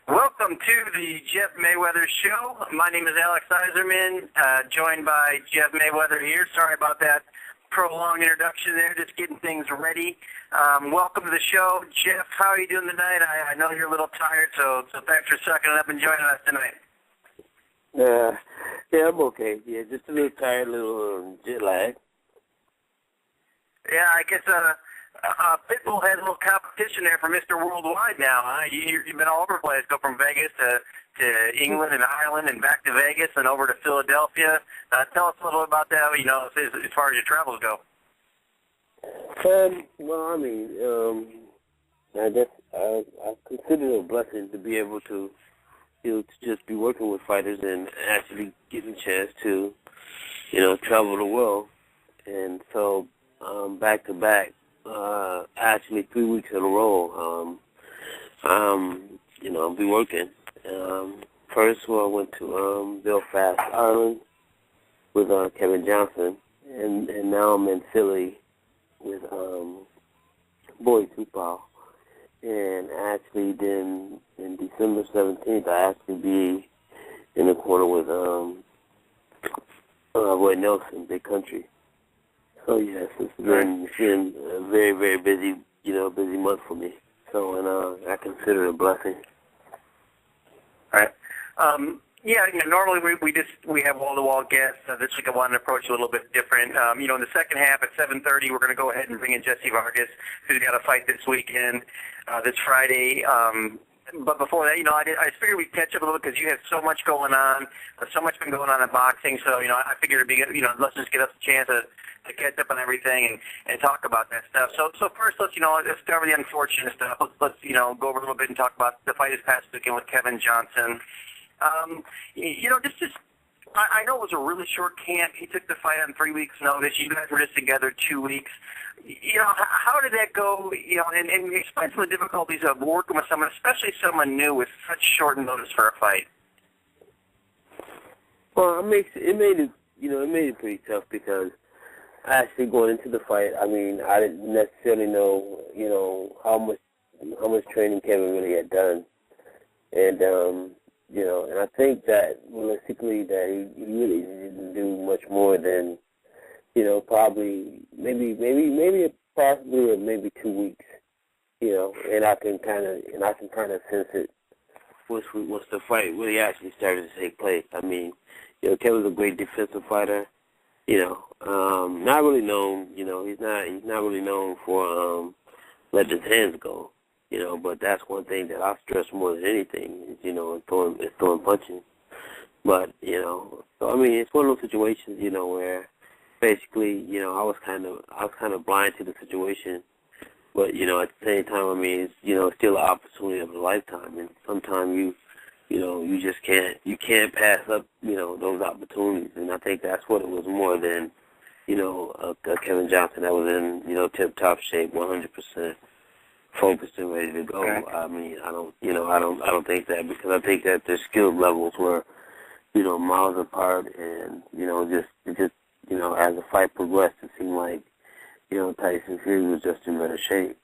Welcome to the Jeff Mayweather Show. My name is Alexz Yzerman, joined by Jeff Mayweather here. Sorry about that prolonged introduction there, just getting things ready. Welcome to the show. Jeff, how are you doing tonight? I know you're a little tired, so thanks for sucking it up and joining us tonight. Yeah, I'm okay. Yeah, just a little tired, a little jet lag. Yeah, I guess Pitbull has a little competition there for Mr. Worldwide now. Huh? You've been all over the place. Go from Vegas to England and Ireland and back to Vegas and over to Philadelphia. Tell us a little bit about that, as far as your travels go. Well, I mean, I guess I consider it a blessing to be able to, to just be working with fighters and actually getting a chance to, travel the world. And so, back to back, actually 3 weeks in a row, I'll be working. First, I went to Belfast, Ireland with Kevin Johnson, and now I'm in Philly with Bowie Tupou. And actually then in December 17th, I actually be in the corner with Roy Nelson, Big Country. So yes, it's been a very, very busy, busy month for me. So, and I consider it a blessing. All right. Normally we have wall-to-wall guests. This week I wanted to approach you a little bit different. In the second half at 7:30, we're going to go ahead and bring in Jessie Vargas, who's got a fight this weekend, this Friday. But before that, I figured we'd catch up a little bit because you have so much going on, so much been going on in boxing. So, I figured it'd be, let's just get us a chance to catch up on everything and talk about that stuff. So first, let's start with the unfortunate stuff. Let's go over a little bit and talk about the fight this past weekend with Kevin Johnson. I know it was a really short camp. He took the fight on 3 weeks' notice. You guys were just together 2 weeks. How did that go? And explain some of the difficulties of working with someone, especially someone new, with such short notice for a fight. Well, it made it pretty tough because actually going into the fight, I mean, I didn't necessarily know, how much training Kevin really had done, and and I think that realistically that he really didn't do much more than, probably maybe possibly 2 weeks, and I can kind of sense it once the fight really actually started to take place. I mean, Kevin's a great defensive fighter, not really known, he's not really known for letting his hands go. But that's one thing that I stress more than anything is, throwing punches. But, so I mean, it's one of those situations, where basically, I was kind of blind to the situation. But, at the same time, I mean, it's, still an opportunity of a lifetime. And sometimes you just can't pass up, those opportunities. And I think that's what it was more than, Kevin Johnson that was in, tip-top shape, 100%. Focused and ready to go. Okay. I mean, I don't think that, because I think that their skill levels were, miles apart, and just as the fight progressed, it seemed like, Tyson Fury was just in better shape.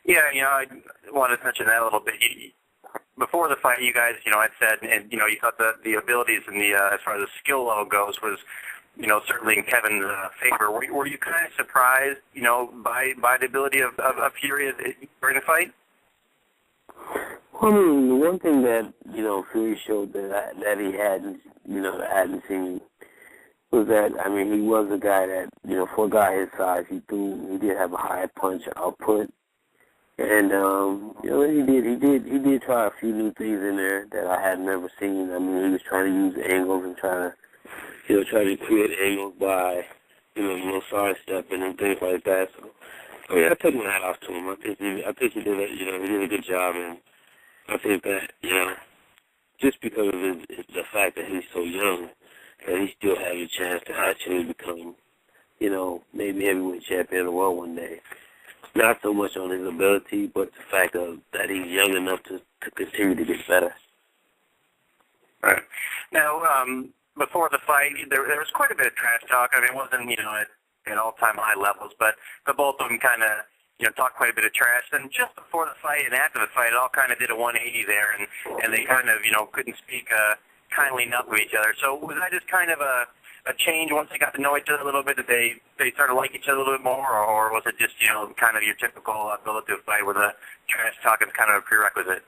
Yeah, I wanted to touch on that a little bit. Before the fight, you guys, had said, and you thought the abilities and the as far as the skill level goes was, certainly in Kevin's favor. Were you kind of surprised, by the ability of Fury during the fight? Well, I mean, the one thing that, Fury showed that he hadn't, that I hadn't seen was that, I mean, he was a guy that, for a guy his size, he did have a high punch output. And, he did try a few new things in there that I had never seen. I mean, he was trying to use angles and try to create angles by, side stepping and things like that. So, I mean, I took my hat off to him. I think he did a good job, and I think that, just because of the fact that he's so young, that he still has a chance to actually become, maybe heavyweight champion of the world one day. Not so much on his ability, but the fact that he's young enough to continue to get better. Right. Now, before the fight, there was quite a bit of trash talk. I mean, it wasn't, at all-time high levels, but both of them kind of, talked quite a bit of trash. Then just before the fight and after the fight, it all kind of did a 180 there, and they kind of, couldn't speak kindly enough of each other. So was that just kind of a change once they got to know each other a little bit? Did they started to like each other a little bit more, or was it just, kind of your typical ability to fight where the trash talk is kind of a prerequisite?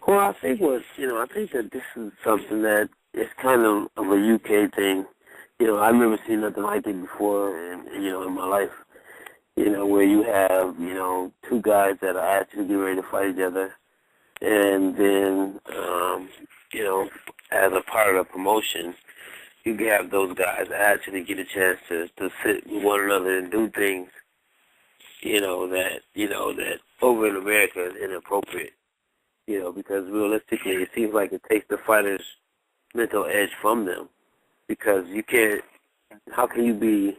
Well, I think I think that this is something that is kind of a UK thing. I've never seen nothing like it before in my life. Where you have, two guys that are actually getting ready to fight each other. And then, as a part of the promotion, you can have those guys actually get a chance to sit with one another and do things, that over in America is inappropriate. Because realistically, it seems like it takes the fighter's mental edge from them. Because you can't, how can you be,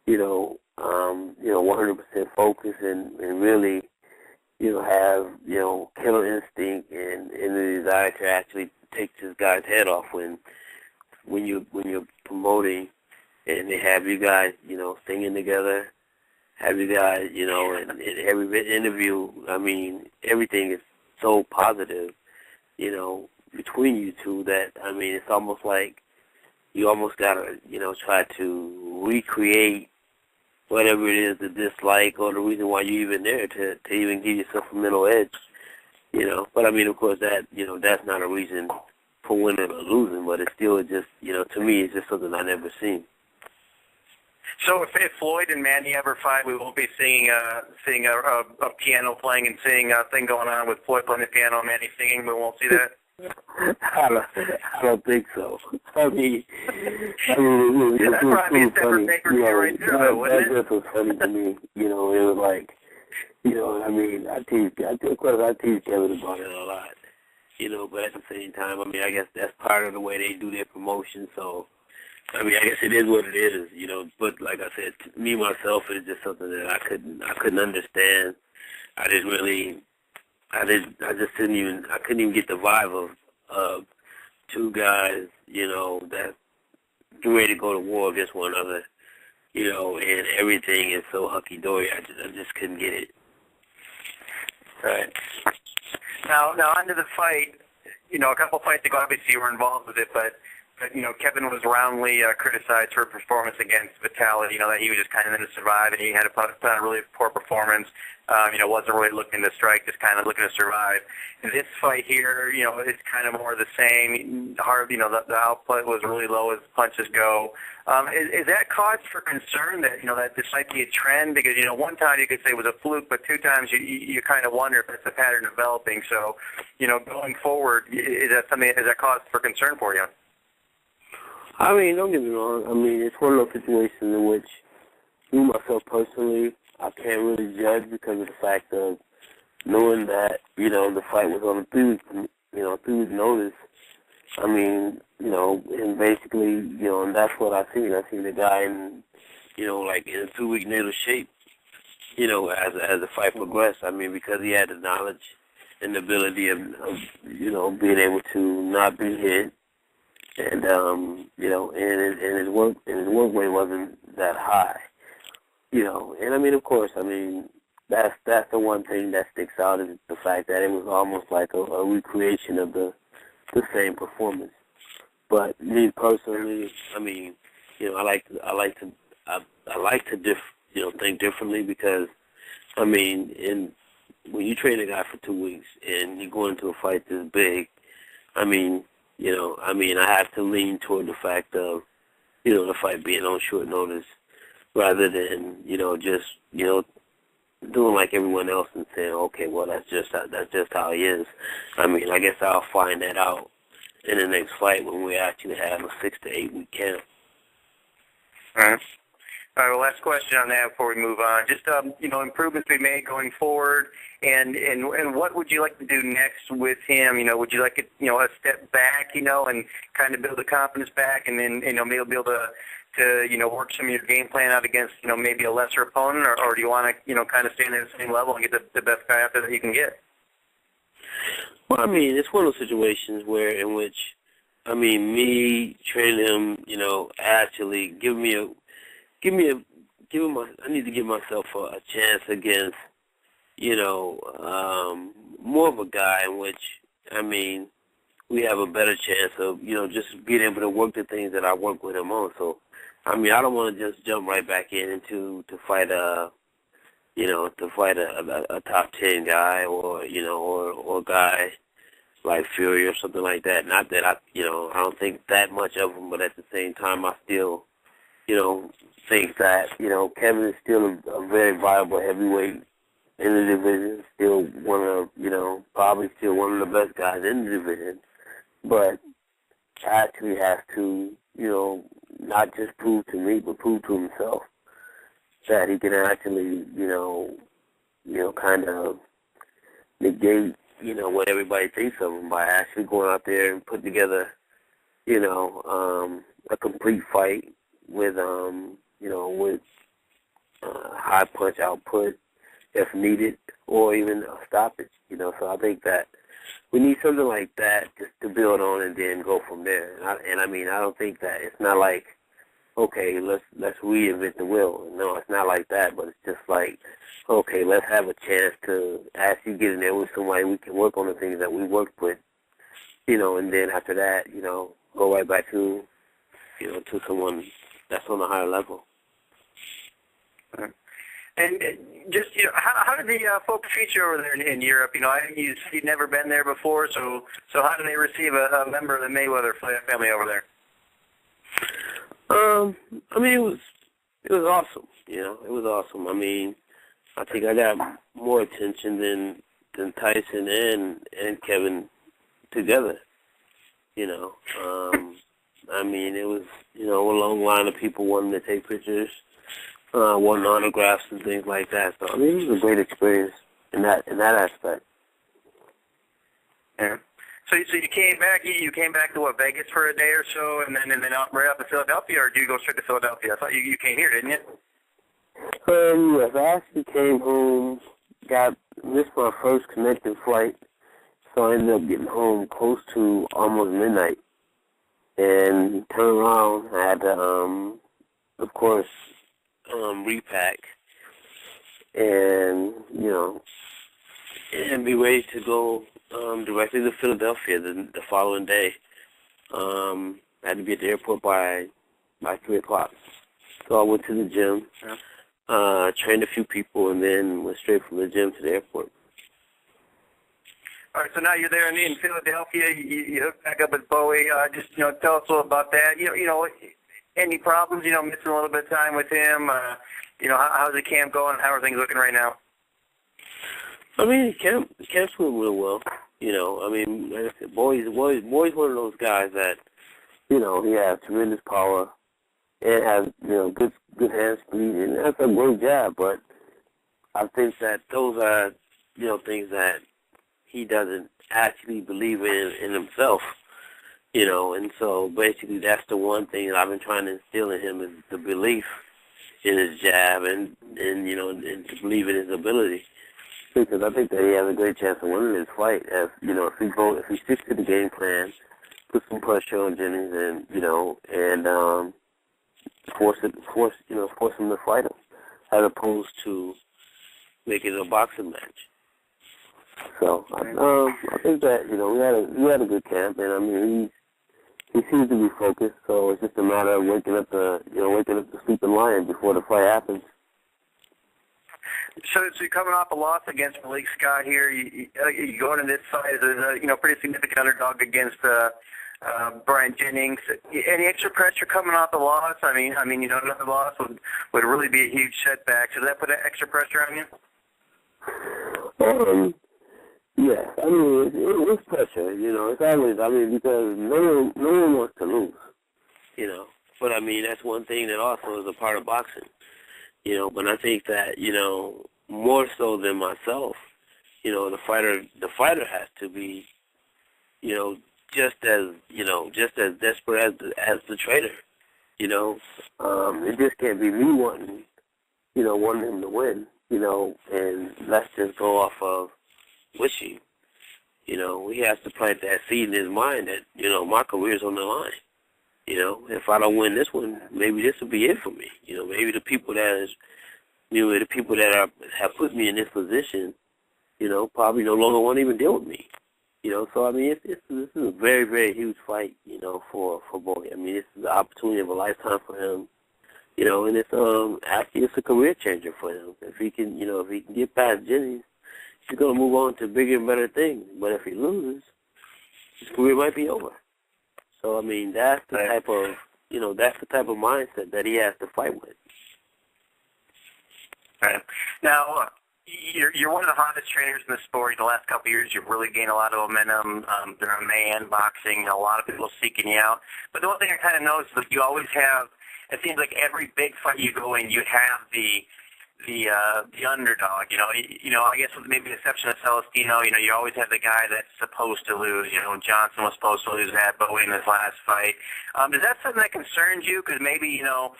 100% focused and really, have, killer instinct and the desire to actually take this guy's head off when you're promoting and they have you guys, singing together, have you guys, in every interview, everything is so positive, between you two that, it's almost like you almost got to, try to recreate whatever it is, the dislike or the reason why you're even there to even give yourself a mental edge, But, of course, that, that's not a reason for winning or losing, but it's still just, to me, it's just something I've never seen. So if Floyd and Manny ever fight, we won't be seeing a piano playing and seeing a thing going on with Floyd playing the piano and Manny singing. We won't see that. I don't think so. That'd probably be a separate pay-per-view right there, wouldn't it? That just was funny to me. It was like, I tease Kevin about it a lot. But at the same time, I guess that's part of the way they do their promotion. So, I guess it is what it is, But like I said, me myself, it's just something that I couldn't understand. I couldn't even get the vibe of two guys, that get ready to go to war against one another, and everything is so hunky-dory. I just couldn't get it. Right. Now onto the fight. A couple fights ago, obviously you were involved with it, but Kevin was roundly criticized for performance against Vitaly, that he was just kind of in to survive, and he had a really poor performance. Wasn't really looking to strike, just kind of looking to survive. And this fight here, it's kind of more the same. The output was really low as punches go. Is that cause for concern that, that this might be a trend? Because, one time you could say it was a fluke, but two times you kind of wonder if it's a pattern developing. So, going forward, is that cause for concern for you? Don't get me wrong. It's one of those situations in which me, myself personally, I can't really judge because of the fact of knowing that, the fight was on a 3-week notice. And basically, and that's what I seen. I seen the guy in, like in a 2-week notice shape, as the fight progressed. Because he had the knowledge and the ability of being able to not be hit. And and his work rate wasn't that high, and of course, that's the one thing that sticks out is the fact that it was almost like a recreation of the same performance. But me personally, I like to think differently because, when you train a guy for 2 weeks and you go into a fight this big, I have to lean toward the fact of, the fight being on short notice rather than, just, doing like everyone else and saying, okay, well, that's just how he is. I guess I'll find that out in the next fight when we actually have a 6 to 8 week camp. All right. All right, well, last question on that before we move on. Just, improvements we made going forward, and what would you like to do next with him? Would you like a step back, and kind of build the confidence back, and then, maybe be able to work some of your game plan out against, maybe a lesser opponent, or do you want to, kind of stand at the same level and get the best guy out there that you can get? Well, it's one of those situations in which, me training him, actually give me a need to give myself a chance against, more of a guy in which, I mean, we have a better chance of, just being able to work the things that I work with him on. So, I mean, I don't want to just jump right back in to fight a top 10 guy or a guy like Fury or something like that. Not that I don't think that much of him, but at the same time, I still, think that, Kevin is still a very viable heavyweight in the division, still one of, probably still one of the best guys in the division, but actually has to, not just prove to me, but prove to himself that he can actually, kind of negate, what everybody thinks of him by actually going out there and put together, a complete fight with, high punch output if needed, or even a stoppage, So I think that we need something like that just to build on and then go from there. And I mean, I don't think that it's not like, okay, let's reinvent the wheel. No, it's not like that, but it's just like, okay, let's have a chance to actually get in there with somebody we can work on the things that we worked with, and then after that, go right back to, to someone that's on a higher level. And just, how did the folks treat you over there in Europe? You'd never been there before, so how do they receive a member of the Mayweather family over there? I mean, it was awesome. It was awesome. I mean, I think I got more attention than Tyson and Kevin together. I mean, it was a long line of people wanting to take pictures, wanting autographs and things like that. So I mean, it was a great experience in that aspect. Yeah. So you came back. You came back to Vegas for a day or so, and then right up to Philadelphia, or did you go straight to Philadelphia? I thought you came here, didn't you? Yes, I actually came home. Missed my first connecting flight, so I ended up getting home close to almost midnight, and turned around. I had to, of course, repack, and and be ready to go directly to Philadelphia the following day. I had to be at the airport by 3 o'clock. So I went to the gym, trained a few people, and then went straight from the gym to the airport. All right, so now you're there in Philadelphia. You hooked back up with Bowie. Just tell us a little about that. Any problems? Missing a little bit of time with him. How's the camp going? How are things looking right now? I mean, camp's going real well. I mean, like I said, Bowie's one of those guys that, he has tremendous power and has, good hand speed, and that's a great job. But I think that those are, things that he doesn't actually believe in himself, and so basically that's the one thing that I've been trying to instill in him is the belief in his jab and to believe in his ability. Because I think that he has a great chance of winning this fight. If he sticks to the game plan, put some pressure on Jennings, and force him to fight him, as opposed to making it a boxing match. So I think that we had a good camp, and I mean he seems to be focused. So it's just a matter of waking up the sleeping lion before the fight happens. So you're coming off a loss against Malik Scott here. You going in this fight as a pretty significant underdog against Bryant Jennings. Any extra pressure coming off the loss? I mean, another loss would really be a huge setback. So does that put extra pressure on you? Yeah, I mean, it's pressure. It's always. I mean, because no one wants to lose. But I mean, that's one thing that also is a part of boxing. But I think that, more so than myself, the fighter has to be, just as desperate as the trader. It just can't be me wanting him to win, and let's just go off of wishing. He has to plant that seed in his mind that, my career's on the line. You know, if I don't win this one, maybe this will be it for me. You know, maybe the people that have put me in this position, you know, probably no longer want to even deal with me. You know, so I mean, this is a very, very huge fight, you know, for Bowie. I mean, this is the opportunity of a lifetime for him. You know, and it's a career changer for him. If he can get past Jennings, he's gonna move on to bigger and better things. But if he loses, his career might be over. So I mean, that's the type of mindset that he has to fight with. Right. Now, you're one of the hottest trainers in the sport. In the last couple of years, you've really gained a lot of momentum. There are MMA, boxing, a lot of people seeking you out. But the one thing I kind of noticed is that you always have, it seems like every big fight you go in, you have the underdog. You know, I guess with maybe the exception of Celestino, you know, you always have the guy that's supposed to lose. You know, Johnson was supposed to lose that Bowie in his last fight. Is that something that concerns you? Because maybe, you know,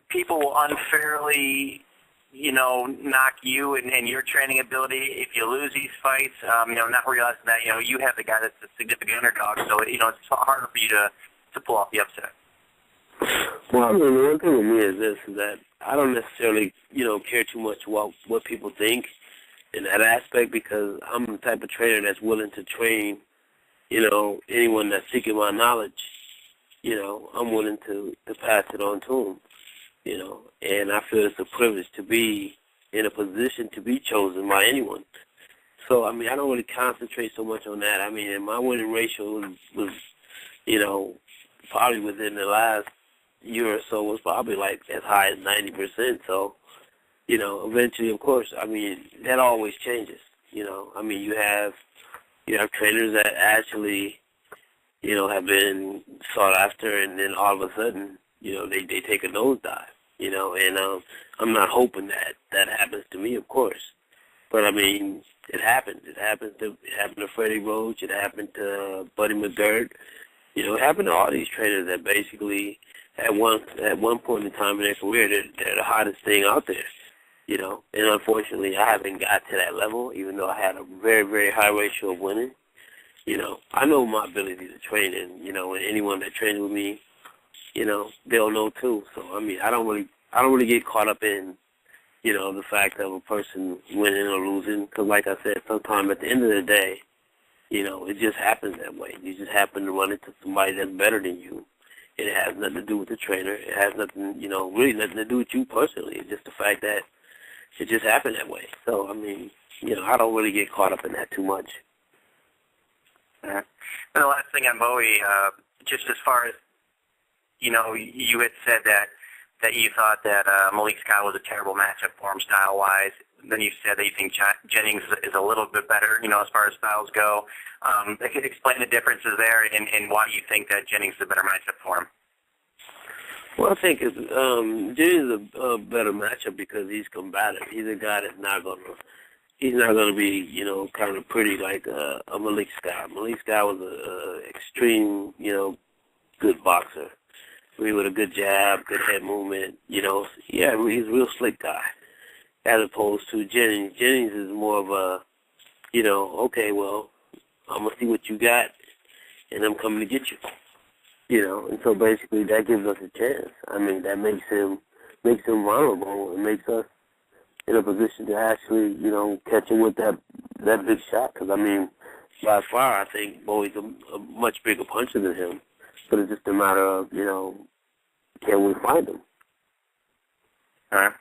people will unfairly, you know, knock you and your training ability if you lose these fights, you know, not realizing that, you know, you have the guy that's a significant underdog, so, you know, it's harder for you to pull off the upset. Well, I mean, the one thing with me is this, is that I don't necessarily, you know, care too much about what people think in that aspect, because I'm the type of trainer that's willing to train, you know, anyone that's seeking my knowledge. You know, I'm willing to pass it on to them. You know, and I feel it's a privilege to be in a position to be chosen by anyone. So, I mean, I don't really concentrate so much on that. I mean, and my winning ratio was, you know, probably within the last year or so was probably like as high as 90%. So, you know, eventually, of course, I mean, that always changes. You know, I mean, you have trainers that actually, you know, have been sought after, and then all of a sudden, you know, they take a nosedive, you know, and I'm not hoping that happens to me, of course. But, I mean, it happens. It happened to Freddie Roach. It happened to Buddy McGirt. You know, it happened to all these trainers that basically at one point in time in their career, they're the hottest thing out there, you know. And unfortunately, I haven't got to that level, even though I had a very, very high ratio of winning. You know, I know my ability to train, and, you know, and anyone that trains with me, you know, they'll know too. So I mean, I don't really get caught up in, you know, the fact of a person winning or losing, because like I said, sometimes at the end of the day, you know, it just happens that way. You just happen to run into somebody that's better than you. It has nothing to do with the trainer. It has nothing, you know, really nothing to do with you personally. It's just the fact that it just happened that way. So I mean, you know, I don't really get caught up in that too much. And the last thing on Bowie, just as far as, you know, you had said that you thought that Malik Scott was a terrible matchup for him style-wise. Then you said that you think Jennings is a little bit better, you know, as far as styles go. Could you explain the differences there and why you think that Jennings is a better matchup for him? Well, I think Jennings is a better matchup because he's combative. He's a guy that's not gonna be, you know, kind of pretty like a Malik Scott. Malik Scott was a extreme, you know, good boxer. With a good jab, good head movement, you know. Yeah, he's a real slick guy. As opposed to Jennings. Jennings is more of a, you know, okay, well, I'm going to see what you got, and I'm coming to get you. You know, and so basically that gives us a chance. I mean, that makes him vulnerable and makes us in a position to actually, you know, catch him with that big shot. Because, I mean, by far, I think Bowie's a much bigger puncher than him. But it's just a matter of, you know, can we find him? All right.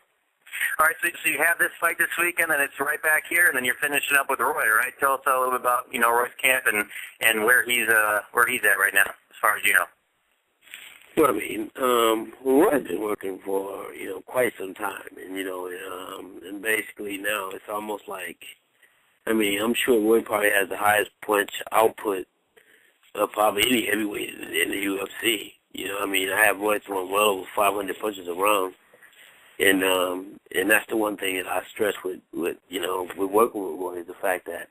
All right, so you have this fight this weekend, and it's right back here, and then you're finishing up with Roy, right? Tell us a little bit about, you know, Roy's camp and where he's at right now, as far as you know. Well, I mean, Roy's been working for, you know, quite some time, and, you know, and basically now it's almost like, I mean, I'm sure Roy probably has the highest punch output of probably any heavyweight in the UFC. You know, I mean, I have Roy throwing well over 500 punches a round, and that's the one thing that I stress with you know, with working with Roy is the fact that,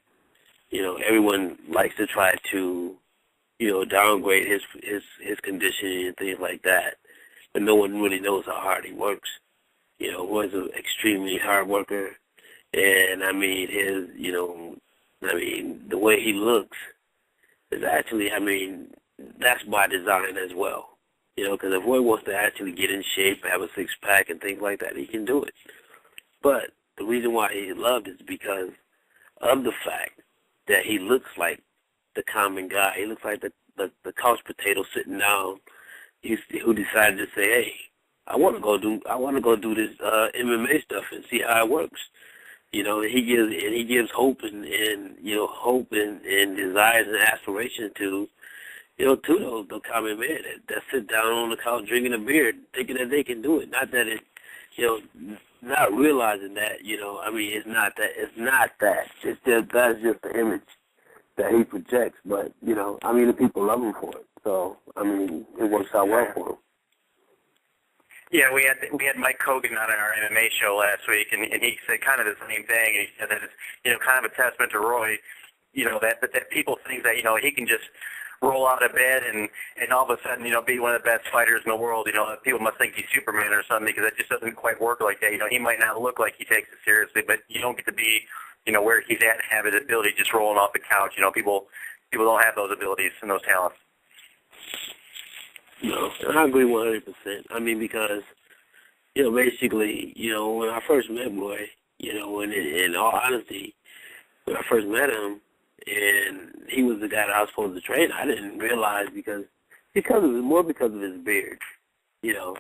you know, everyone likes to try to, you know, downgrade his conditioning and things like that, but no one really knows how hard he works. You know, Roy's an extremely hard worker, and I mean, the way he looks is actually, I mean, that's by design as well. You know, because if Roy wants to actually get in shape, have a six-pack and things like that, he can do it. But the reason why he's loved is because of the fact that he looks like the common guy. He looks like the couch potato sitting down who decided to say, hey, I want to go do this MMA stuff and see how it works. You know, he gives hope and desires and aspirations to those common men that sit down on the couch drinking a beer, thinking that they can do it. Not that it, not realizing that, I mean, it's not that. It's just, that's just the image that he projects. But, I mean, the people love him for it. So, I mean, it works out well for him. Yeah, we had Mike Hogan on our MMA show last week, and he said kind of the same thing. And he said that it's, kind of a testament to Roy, that people think that, he can just roll out of bed and all of a sudden, be one of the best fighters in the world. People must think he's Superman or something, because it just doesn't quite work like that. He might not look like he takes it seriously, but you don't get to be, where he's at and have his ability just rolling off the couch. People don't have those abilities and those talents. No, I agree 100%. I mean, because, basically, when I first met Roy, in all honesty, when I first met him, and he was the guy that I was supposed to train, I didn't realize because of his beard,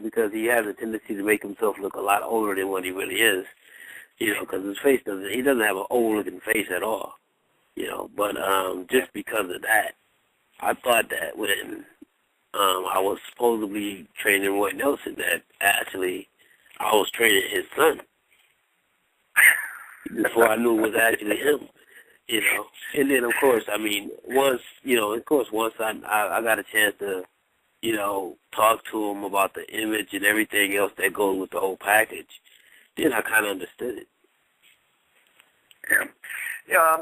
because he has a tendency to make himself look a lot older than what he really is, because his face he doesn't have an old-looking face at all, but just because of that, I thought that when I was supposedly training Roy Nelson, that actually I was training his son. Before I knew it was actually him, And then, of course, I mean, once I got a chance to, talk to him about the image and everything else that goes with the whole package, then I kind of understood it. Yeah.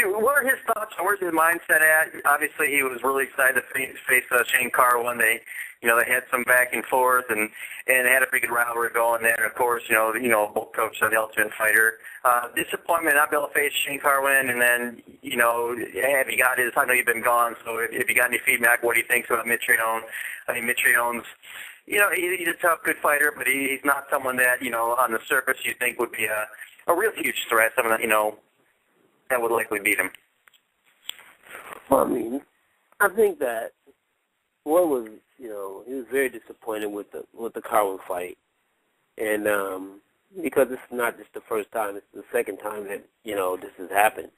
What are his thoughts? Where's his mindset at? Obviously, he was really excited to face Shane Carwin. They had some back and forth and had a pretty good rivalry going there. Of course, both coaches are the Ultimate Fighter. Disappointment not be able to face Shane Carwin, and then have you got his? I know you've been gone, so if you got any feedback, what do you think about Mitrione? I mean, Mitrione's, he's a tough, good fighter, but he's not someone that on the surface you think would be a real huge threat. Someone that that would likely beat him. Well, I mean, I think that Roy was, he was very disappointed with the Carwin fight, and because it's not just the first time, it's the second time that this has happened,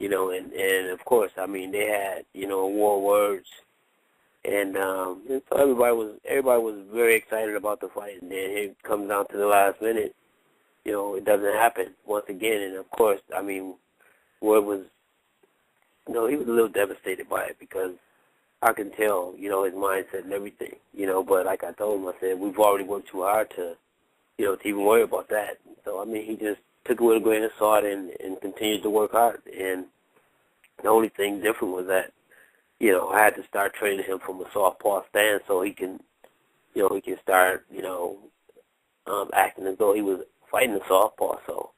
and of course, I mean, they had war words, and so everybody was very excited about the fight, and then it comes down to the last minute, it doesn't happen once again, and of course, I mean, Roy was, he was a little devastated by it because I can tell, his mindset and everything, but like I told him, I said, we've already worked too hard to even worry about that. So, I mean, he just took it with a grain of salt and continued to work hard. And the only thing different was that, I had to start training him from a southpaw stance so he can, he can start, acting as though he was fighting a southpaw. So,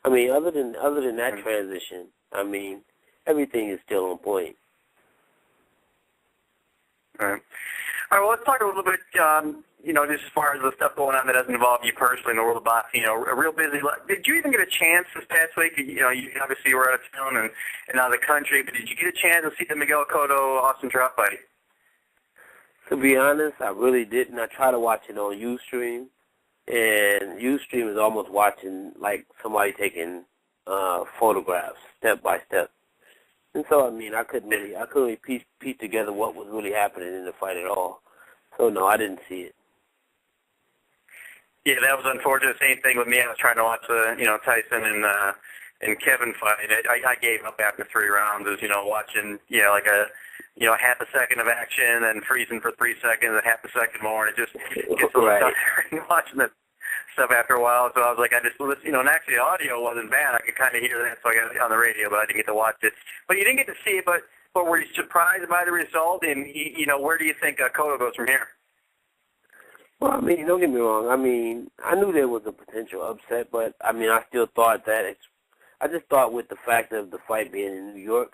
I mean, other than that transition, I mean, everything is still on point. All right. Well, let's talk a little bit, just as far as the stuff going on that doesn't involve you personally in the world of boxing. A real busy life. Did you even get a chance this past week? You obviously were out of town and out of the country, but did you get a chance to see the Miguel Cotto Austin Trout fight? To be honest, I really didn't. I tried to watch it on Ustream. And Ustream is almost watching like somebody taking photographs step by step. And so, I mean, I couldn't really piece together what was really happening in the fight at all. So, no, I didn't see it. Yeah, that was unfortunate. Same thing with me. I was trying to watch the, Tyson and Kevin fight. I gave up after 3 rounds. As watching, like a half a second of action and freezing for 3 seconds and half a second more, and it just gets a little tiring watching that stuff after a while. So I was like, I just listened, and actually the audio wasn't bad. I could kind of hear that, so I got it on the radio, but I didn't get to watch it. But you didn't get to see it, but were you surprised by the result? And, where do you think Cotto goes from here? Well, I mean, don't get me wrong. I mean, I knew there was a potential upset, but, I mean, I still thought that I just thought with the fact of the fight being in New York,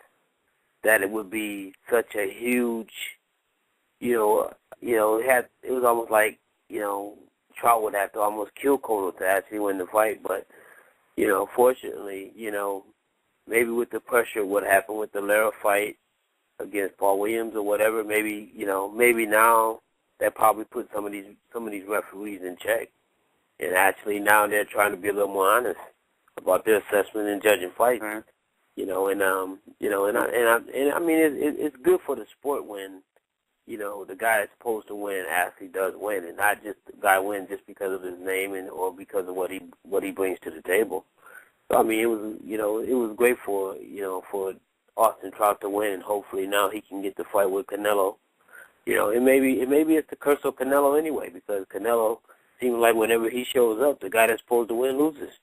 that it would be such a huge it was almost like, Trout would have to almost kill Cotto to actually win the fight. But, fortunately, maybe with the pressure, what happened with the Lara fight against Paul Williams or whatever, maybe now that probably put some of these referees in check. And actually now they're trying to be a little more honest about their assessment and judging fights. Mm-hmm. I mean, it's good for the sport when, the guy that's supposed to win actually does win, and not just the guy wins just because of his name or because of what he brings to the table. So I mean, it was great for Austin Trout to win, and hopefully now he can get the fight with Canelo. It maybe it's the curse of Canelo anyway, because Canelo seems like whenever he shows up, the guy that's supposed to win loses.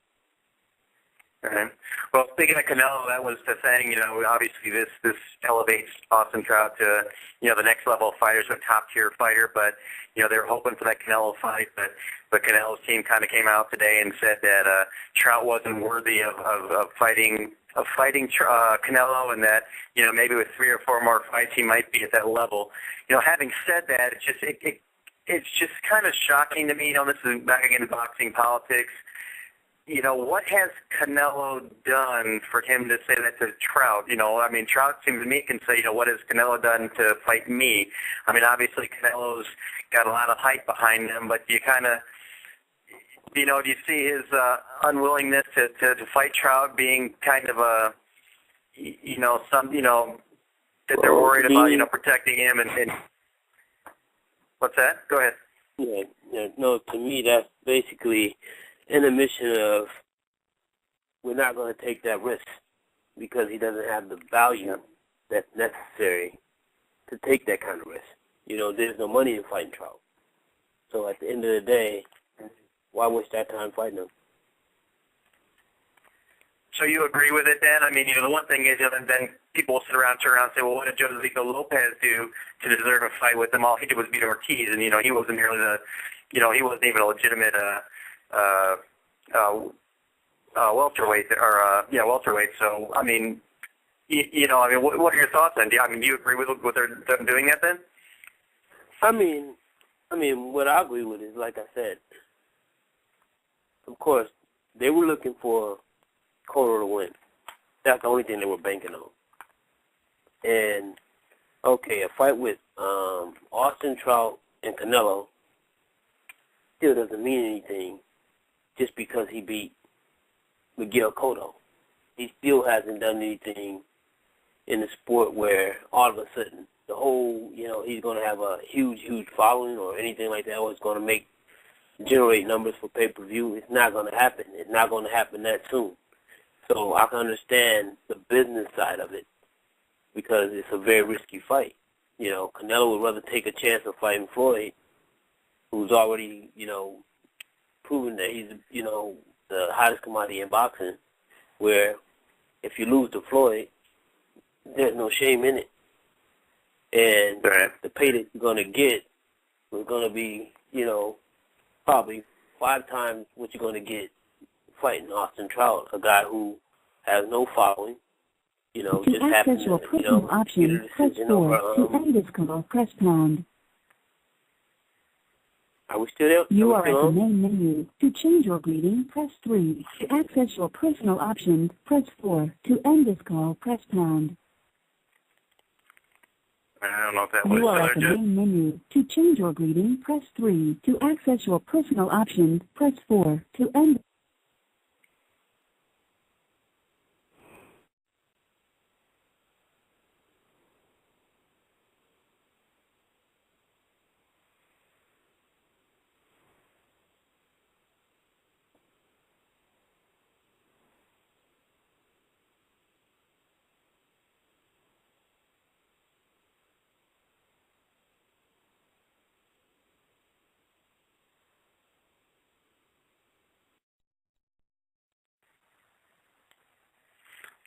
Right. Well, speaking of Canelo, that was the thing. Obviously this elevates Austin Trout to the next level of fighters, a top tier fighter. But they were hoping for that Canelo fight, but Canelo's team kind of came out today and said that Trout wasn't worthy of fighting Canelo, and that maybe with 3 or 4 more fights he might be at that level. Having said that, it's just kind of shocking to me. This is back again in boxing politics. What has Canelo done for him to say that to Trout? Trout seems to me can say, what has Canelo done to fight me? I mean, obviously Canelo's got a lot of hype behind him, but do you kind of, do you see his unwillingness to fight Trout being kind of a, that they're worried about, protecting him and what's that? Go ahead. Yeah, no, to me that's basically an admission of we're not going to take that risk because he doesn't have the value that's necessary to take that kind of risk. There's no money in fighting Trout. So at the end of the day, why waste that time fighting him? So you agree with it then? I mean, the one thing is, then people will turn around and say, well, what did Josefito Lopez do to deserve a fight with him? All he did was beat Ortiz, and, he wasn't nearly he wasn't even a legitimate welterweight welterweight. So I mean, what are your thoughts then? Do you agree with them doing that then? I mean, what I agree with is, like I said, of course, they were looking for Cotto to win. That's the only thing they were banking on. And okay, a fight with Austin Trout and Canelo still doesn't mean anything just because he beat Miguel Cotto. He still hasn't done anything in the sport where all of a sudden the whole, he's going to have a huge following or anything like that, or it's going to generate numbers for pay-per-view. It's not going to happen. It's not going to happen that soon. So I can understand the business side of it because it's a very risky fight. Canelo would rather take a chance of fighting Floyd, who's already, proven that he's, the hottest commodity in boxing, where if you lose to Floyd, there's no shame in it. And the pay that you're going to get is going to be, probably 5 times what you're going to get fighting Austin Trout, a guy who has no following, just happens to, get a decision over. To end this call, press pound. Are we still there? You are at the main menu. To change your greeting, press 3. To access your personal options, press 4. To end this call, press pound. I don't know if that was. You are at the main menu. To change your greeting, press 3. To access your personal options, press 4. To end.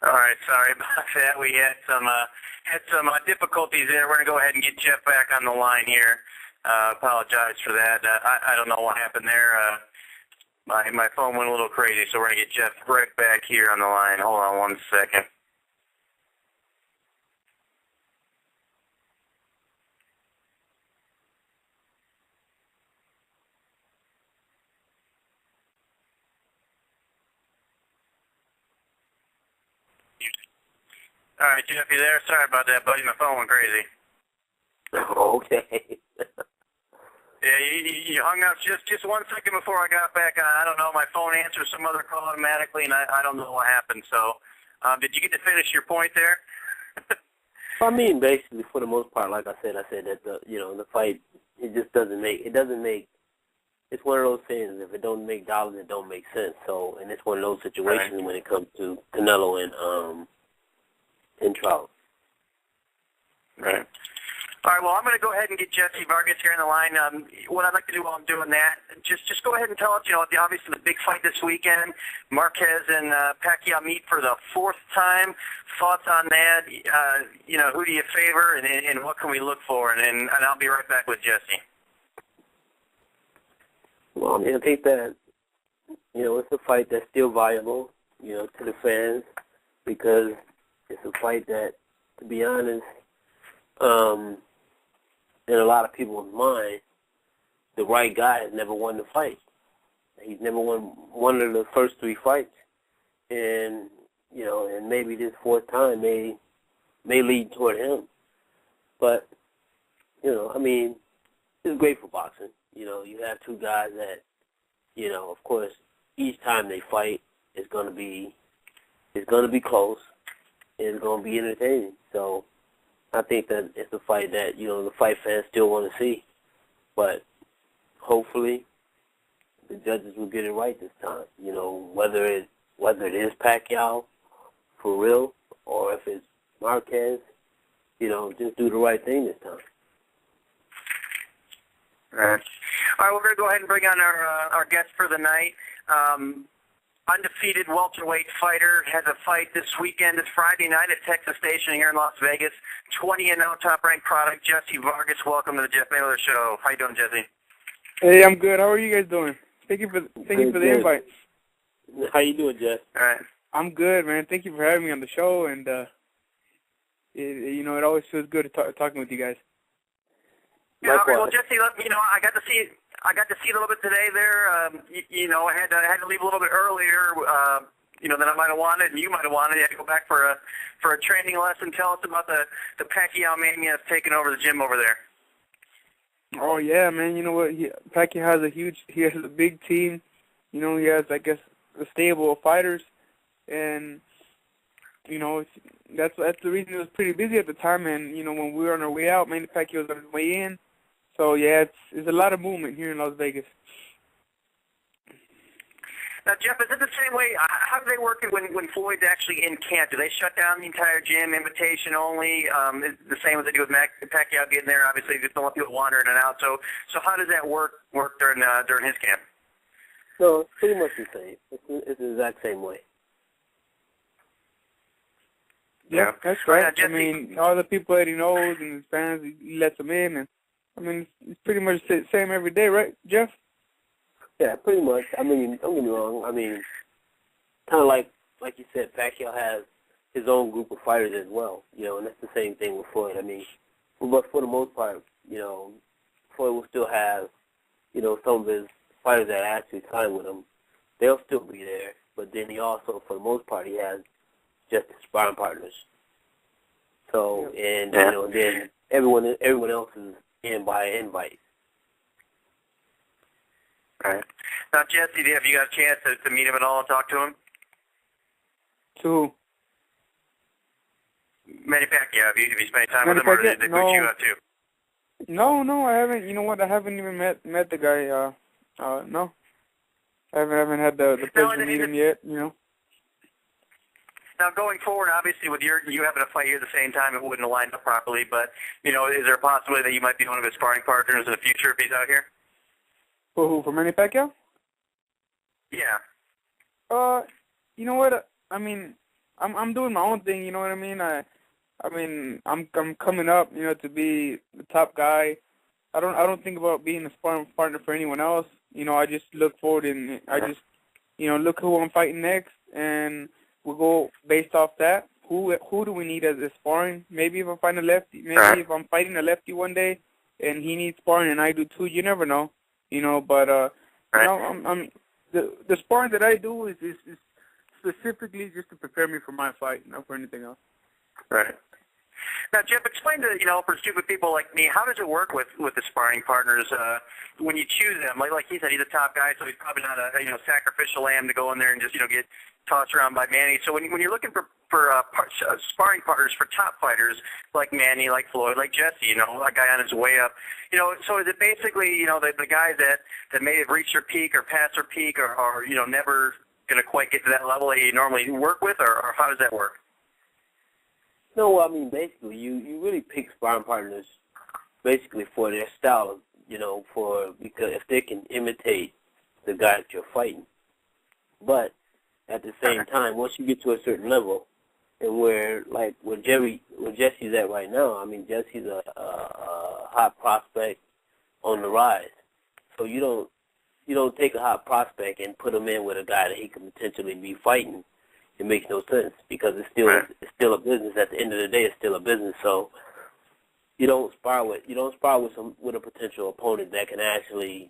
All right, sorry about that. We had some difficulties there. We're going to go ahead and get Jeff back on the line here. Apologize for that. I don't know what happened there. My phone went a little crazy, so we're going to get Jeff right back here on the line. Hold on one second. All right, Jeff, you there? Sorry about that, buddy. My phone went crazy. Okay. Yeah, you hung up just 1 second before I got back on. I don't know. My phone answers some other call automatically, and I don't know what happened. So, did you get to finish your point there? I mean, basically, for the most part, like I said that the fight, it just doesn't make. It's one of those things. If it don't make dollars, it don't make sense. So, and it's one of those situations when it comes to Canelo and Trout. Right. All right, well, I'm going to go ahead and get Jessie Vargas here in the line. What I'd like to do while I'm doing that, just go ahead and tell us, obviously the big fight this weekend, Marquez and Pacquiao meet for the 4th time. Thoughts on that? Who do you favor, and what can we look for? And I'll be right back with Jessie. Well, I mean, I think that, it's a fight that's still viable, to the fans, because it's a fight that, to be honest, in a lot of people's mind, the right guy has never won the fight. He's never won one of the first 3 fights. And, and maybe this 4th time may lead toward him. But, I mean, it's great for boxing. You have 2 guys that, of course, each time they fight, it's going to be close. And it's going to be entertaining. So, I think that it's a fight that, the fight fans still want to see. But hopefully the judges will get it right this time. Whether it is Pacquiao for real or if it's Marquez, just do the right thing this time. All right, we're going to go ahead and bring on our guest for the night. Undefeated welterweight fighter has a fight this weekend. It's Friday night at Texas Station here in Las Vegas. 20-0 top-ranked product, Jessie Vargas. Welcome to the Jeff Mayweather Show. How you doing, Jessie? Hey, I'm good. How are you guys doing? Thank you for the invite. How you doing, Jeff? All right. I'm good, man. Thank you for having me on the show, and it always feels good talking with you guys. Yeah, all right, well, Jessie, I got to see a little bit today there. I had to leave a little bit earlier, than I might have wanted, and you might have wanted. I had to go back for a training lesson. Tell us about the Pacquiao mania that's taken over the gym over there. Oh yeah, man. You know what? Pacquiao has a big team. He has, I guess, a stable of fighters, and that's the reason it was pretty busy at the time. And when we were on our way out, Manny Pacquiao was on his way in. So yeah, it's a lot of movement here in Las Vegas. Now, Jeff, is it the same way? How do they work it when Floyd's actually in camp? Do they shut down the entire gym, invitation only? Is it the same as they do with Pacquiao getting there? Obviously, just don't want people wandering in and out. So how does that work during his camp? No, it's pretty much the same. It's the exact same way. Yeah, that's right. I mean, all the people that he knows and his fans, he lets them in, and I mean, it's pretty much the same every day, right, Jeff? Yeah, pretty much. I mean, don't get me wrong. I mean, kind of like you said, Pacquiao has his own group of fighters as well, and that's the same thing with Floyd. I mean, but for the most part, Floyd will still have, some of his fighters that actually sign with him. They'll still be there, but then he also, for the most part, he has just his sparring partners. So, and, then everyone else is in by invite. All right. Now, Jessie, have you got a chance to meet him at all and talk to him? To who? Manny Pacquiao. Have you spent time with him, or did they put you out too? No, I haven't. You know what? I haven't even met the guy. No, I haven't had the pleasure to meet him yet. Now, going forward, obviously, with you having a fight here at the same time, it wouldn't have lined up properly. But is there a possibility that you might be one of his sparring partners in the future if he's out here? For who? For Manny Pacquiao? Yeah. You know what? I mean, I'm doing my own thing. You know what I mean? I mean, I'm coming up, to be the top guy. I don't think about being a sparring partner for anyone else. I just look forward and I just, look who I'm fighting next, and we'll go based off that. Who do we need as a sparring? Maybe if I find a lefty, maybe if I'm fighting a lefty one day and he needs sparring and I do too, you never know. But I'm the sparring that I do is specifically just to prepare me for my fight, not for anything else. Right. Now, Jeff, explain to, for stupid people like me, how does it work with the sparring partners when you choose them? Like he said, he's a top guy, so he's probably not a sacrificial lamb to go in there and just get tossed around by Manny. So when you're looking for sparring partners for top fighters like Manny, like Floyd, like Jesse, a guy on his way up, so is it basically the guys that may have reached their peak or passed their peak or never going to quite get to that level that you normally work with, or how does that work? No, I mean, basically, you really pick sparring partners basically for their style, because if they can imitate the guy that you're fighting. But at the same time, once you get to a certain level, and where Jesse's at right now, I mean, Jesse's a hot prospect on the rise. So you don't take a hot prospect and put him in with a guy that he could potentially be fighting. It makes no sense because it's still a business. At the end of the day, it's still a business. So you don't spar with a potential opponent that can actually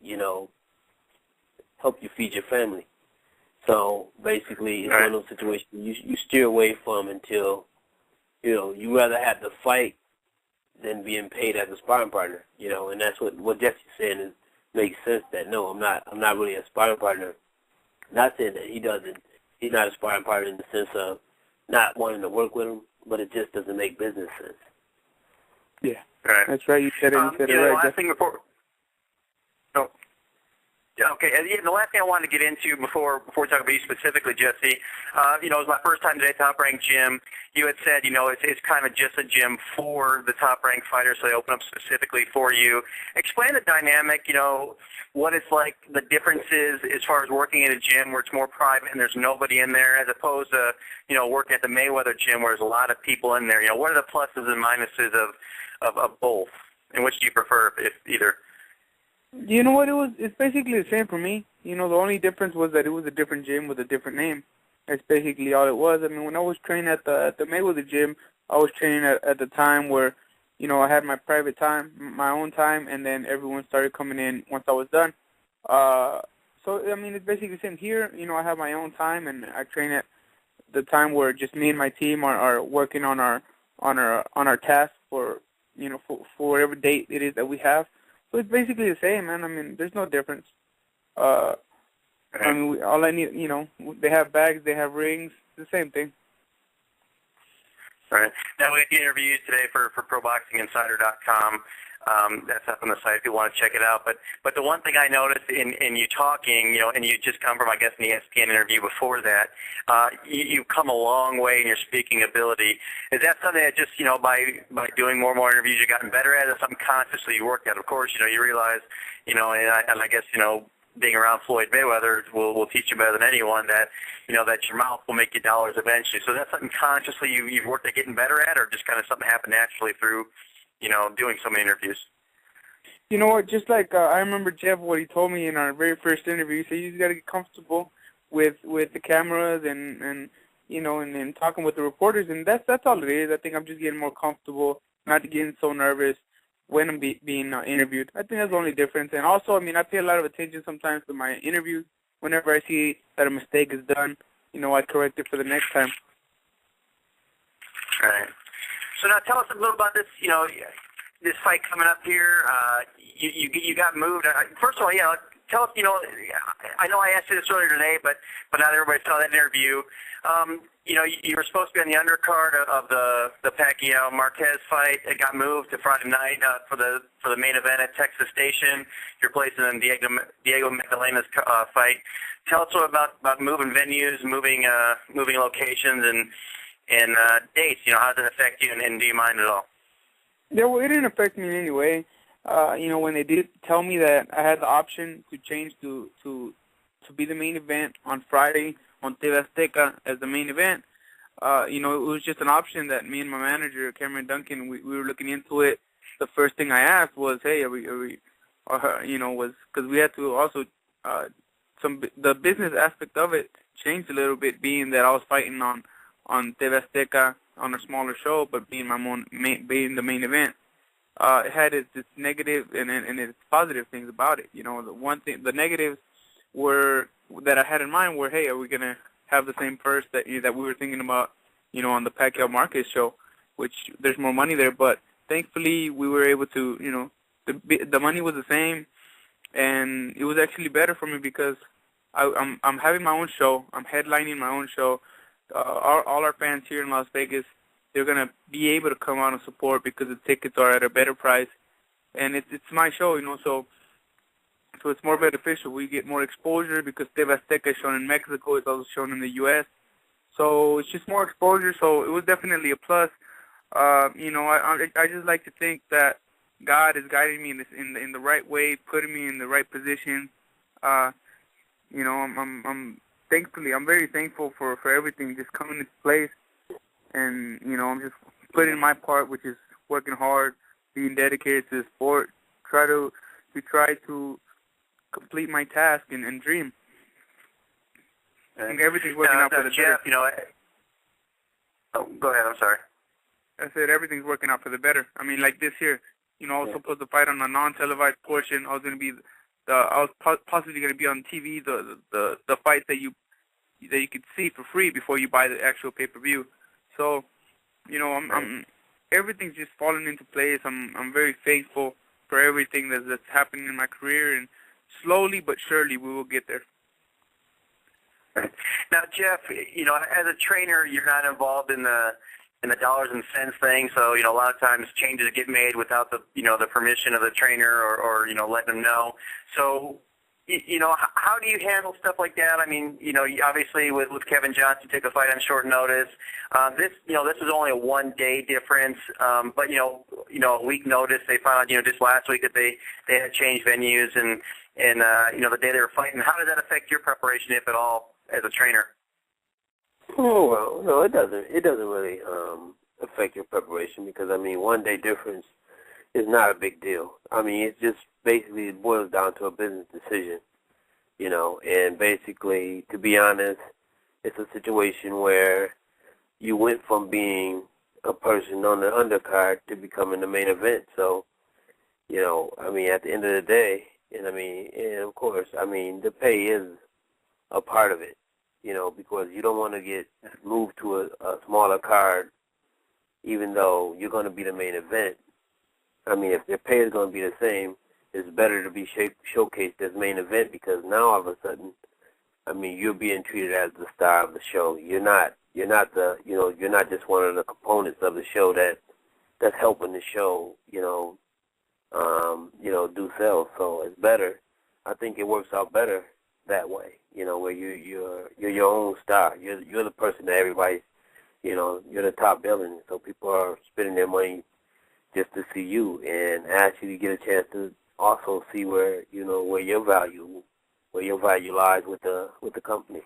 help you feed your family. So basically, it's one of those situations you steer away from until you rather have the fight than being paid as a sparring partner. And that's what Jesse's saying makes sense. That no, I'm not really a sparring partner. Not saying that he's not a sparring partner in the sense of not wanting to work with him, but it just doesn't make business sense. Yeah, that's right. You said it. You said it right. The last thing before. Oh. Okay, the last thing I wanted to get into before we talk about you specifically, Jesse, it was my first time today at Top Rank Gym. You had said, it's kind of just a gym for the Top Rank fighters, so they open up specifically for you. Explain the dynamic, what it's like, the differences as far as working in a gym where it's more private and there's nobody in there, as opposed to, working at the Mayweather gym where there's a lot of people in there. What are the pluses and minuses of both? And which do you prefer, if either? You know what? It's basically the same for me. The only difference was that it was a different gym with a different name. That's basically all it was. I mean, when I was training at the Mayweather gym, I was training at the time where, I had my private time, my own time, and then everyone started coming in once I was done. So I mean, it's basically the same here. I have my own time, and I train at the time where just me and my team are working on our task for for whatever date it is that we have. So it's basically the same, man. I mean, there's no difference. I mean, all I need, they have bags, they have rings, the same thing. Right. Now, we had the interview today for ProBoxingInsider.com. That's up on the site if you want to check it out. But the one thing I noticed in you talking, and you just come from, I guess, an ESPN interview before that, you've come a long way in your speaking ability. Is that something that just, by doing more and more interviews, you've gotten better at, or something consciously you worked at? Of course, you realize, and I guess, being around Floyd Mayweather will teach you better than anyone that, that your mouth will make you dollars eventually. So that's something consciously you've worked at getting better at, or just kind of something happened naturally through, doing so many interviews? You know what? Just like I remember Jeff, what he told me in our very first interview. He said you just got to get comfortable with the cameras and and talking with the reporters, and that's all it is. I think I'm just getting more comfortable, not getting so nervous when I'm being interviewed. I think that's the only difference. And also, I mean, I pay a lot of attention sometimes to my interviews. Whenever I see that a mistake is done, I correct it for the next time. All right. So now tell us a little about this, this fight coming up here. You got moved. First of all, tell us, I know I asked you this earlier today, but not everybody saw that interview. You were supposed to be on the undercard of the Pacquiao-Marquez fight. It got moved to Friday night for the main event at Texas Station. You're placing in Diego Magdalena's fight. Tell us a little about moving venues, moving locations, and dates. How does it affect you, and do you mind at all? Yeah, well, it didn't affect me in any way. When they did tell me that I had the option to change to be the main event on Friday on TV Azteca as the main event, it was just an option that me and my manager, Cameron Duncan, we were looking into it. The first thing I asked was, hey, was because we had to also, the business aspect of it changed a little bit, being that I was fighting on TV Azteca on a smaller show, but being being the main event. It had its negative and its positive things about it. The negatives were that I had in mind were, hey, are we gonna have the same purse that we were thinking about, on the Pacquiao Marquez show? which there's more money there. But thankfully, we were able to, you know, the money was the same, and it was actually better for me because I'm having my own show. I'm headlining my own show. All our fans here in Las Vegas, they're gonna be able to come out and support because the tickets are at a better price, and it's my show, you know. So it's more beneficial. We get more exposure because TV Azteca is shown in Mexico. It's also shown in the U.S. So it's just more exposure. So it was definitely a plus. You know, I just like to think that God is guiding me in the right way, putting me in the right position. You know, I'm very thankful for everything just coming into place. And, you know, I'm just putting my part, which is working hard, being dedicated to the sport, try to complete my task and dream. I think everything's working out for the better. Jeff, you know, go ahead, I'm sorry. I said everything's working out for the better. I mean, like this year, you know, I was supposed to fight on a non-televised portion. I was possibly going to be on TV, the fight that you could see for free before you buy the actual pay-per-view. So, you know, everything's just falling into place. I'm very thankful for everything that's happening in my career, and slowly but surely we will get there. Now, Jeff, you know, as a trainer, you're not involved in the dollars and cents thing. So, you know, a lot of times changes get made without the permission of the trainer or you know, letting them know. So, you know, how do you handle stuff like that? I mean, you know, obviously with Kevin Johnson, took a fight on short notice. This was only a 1-day difference. But you know, a week notice. They found out, you know, just last week that they had changed venues and you know, the day they were fighting. How does that affect your preparation, if at all, as a trainer? Oh, well, no, it doesn't. It doesn't really affect your preparation because, I mean, 1-day difference is not a big deal. I mean, it just basically boils down to a business decision, you know, and basically, to be honest, it's a situation where you went from being a person on the undercard to becoming the main event. So, you know, I mean, at the end of the day, and I mean, and of course, I mean, the pay is a part of it, you know, because you don't want to get moved to a smaller card even though you're going to be the main event. I mean, if their pay is going to be the same, it's better to be showcased as main event because now all of a sudden, I mean, you're being treated as the star of the show. You're not just one of the components of the show that's helping the show, do sales. So it's better. I think it works out better that way, you know, where you're your own star. You're the person that everybody, you know, you're the top billing. So people are spending their money just to see you and actually get a chance to also see where your value lies with the company.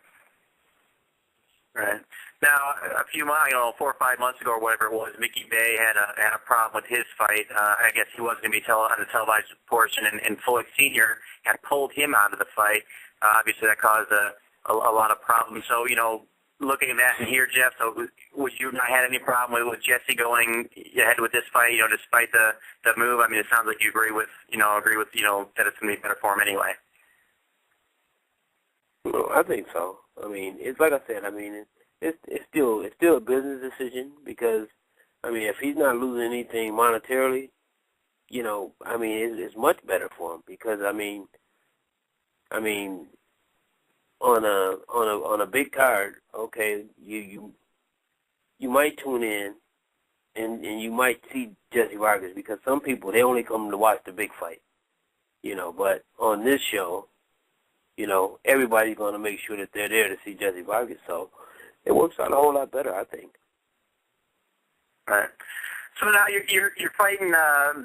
Right. Now, a few months, 4 or 5 months ago or whatever it was, Mickey Bay had a problem with his fight. I guess he wasn't going to be on the televised portion, and Floyd Sr. had pulled him out of the fight. Obviously, that caused a lot of problems. So, you know, looking at that and here, Jeff, so would you not had any problem with Jessie going ahead with this fight, you know, despite the move? I mean, it sounds like you agree with that it's going to be better for him anyway. Well, I think so. I mean, it's like I said. I mean, it's still a business decision because, I mean, if he's not losing anything monetarily, you know, I mean, it's much better for him because, I mean, on a big card, okay, you might tune in and you might see Jessie Vargas because some people, they only come to watch the big fight, you know, but on this show, you know, everybody's going to make sure that they're there to see Jessie Vargas, so it works out a whole lot better, I think. All right. So now you're fighting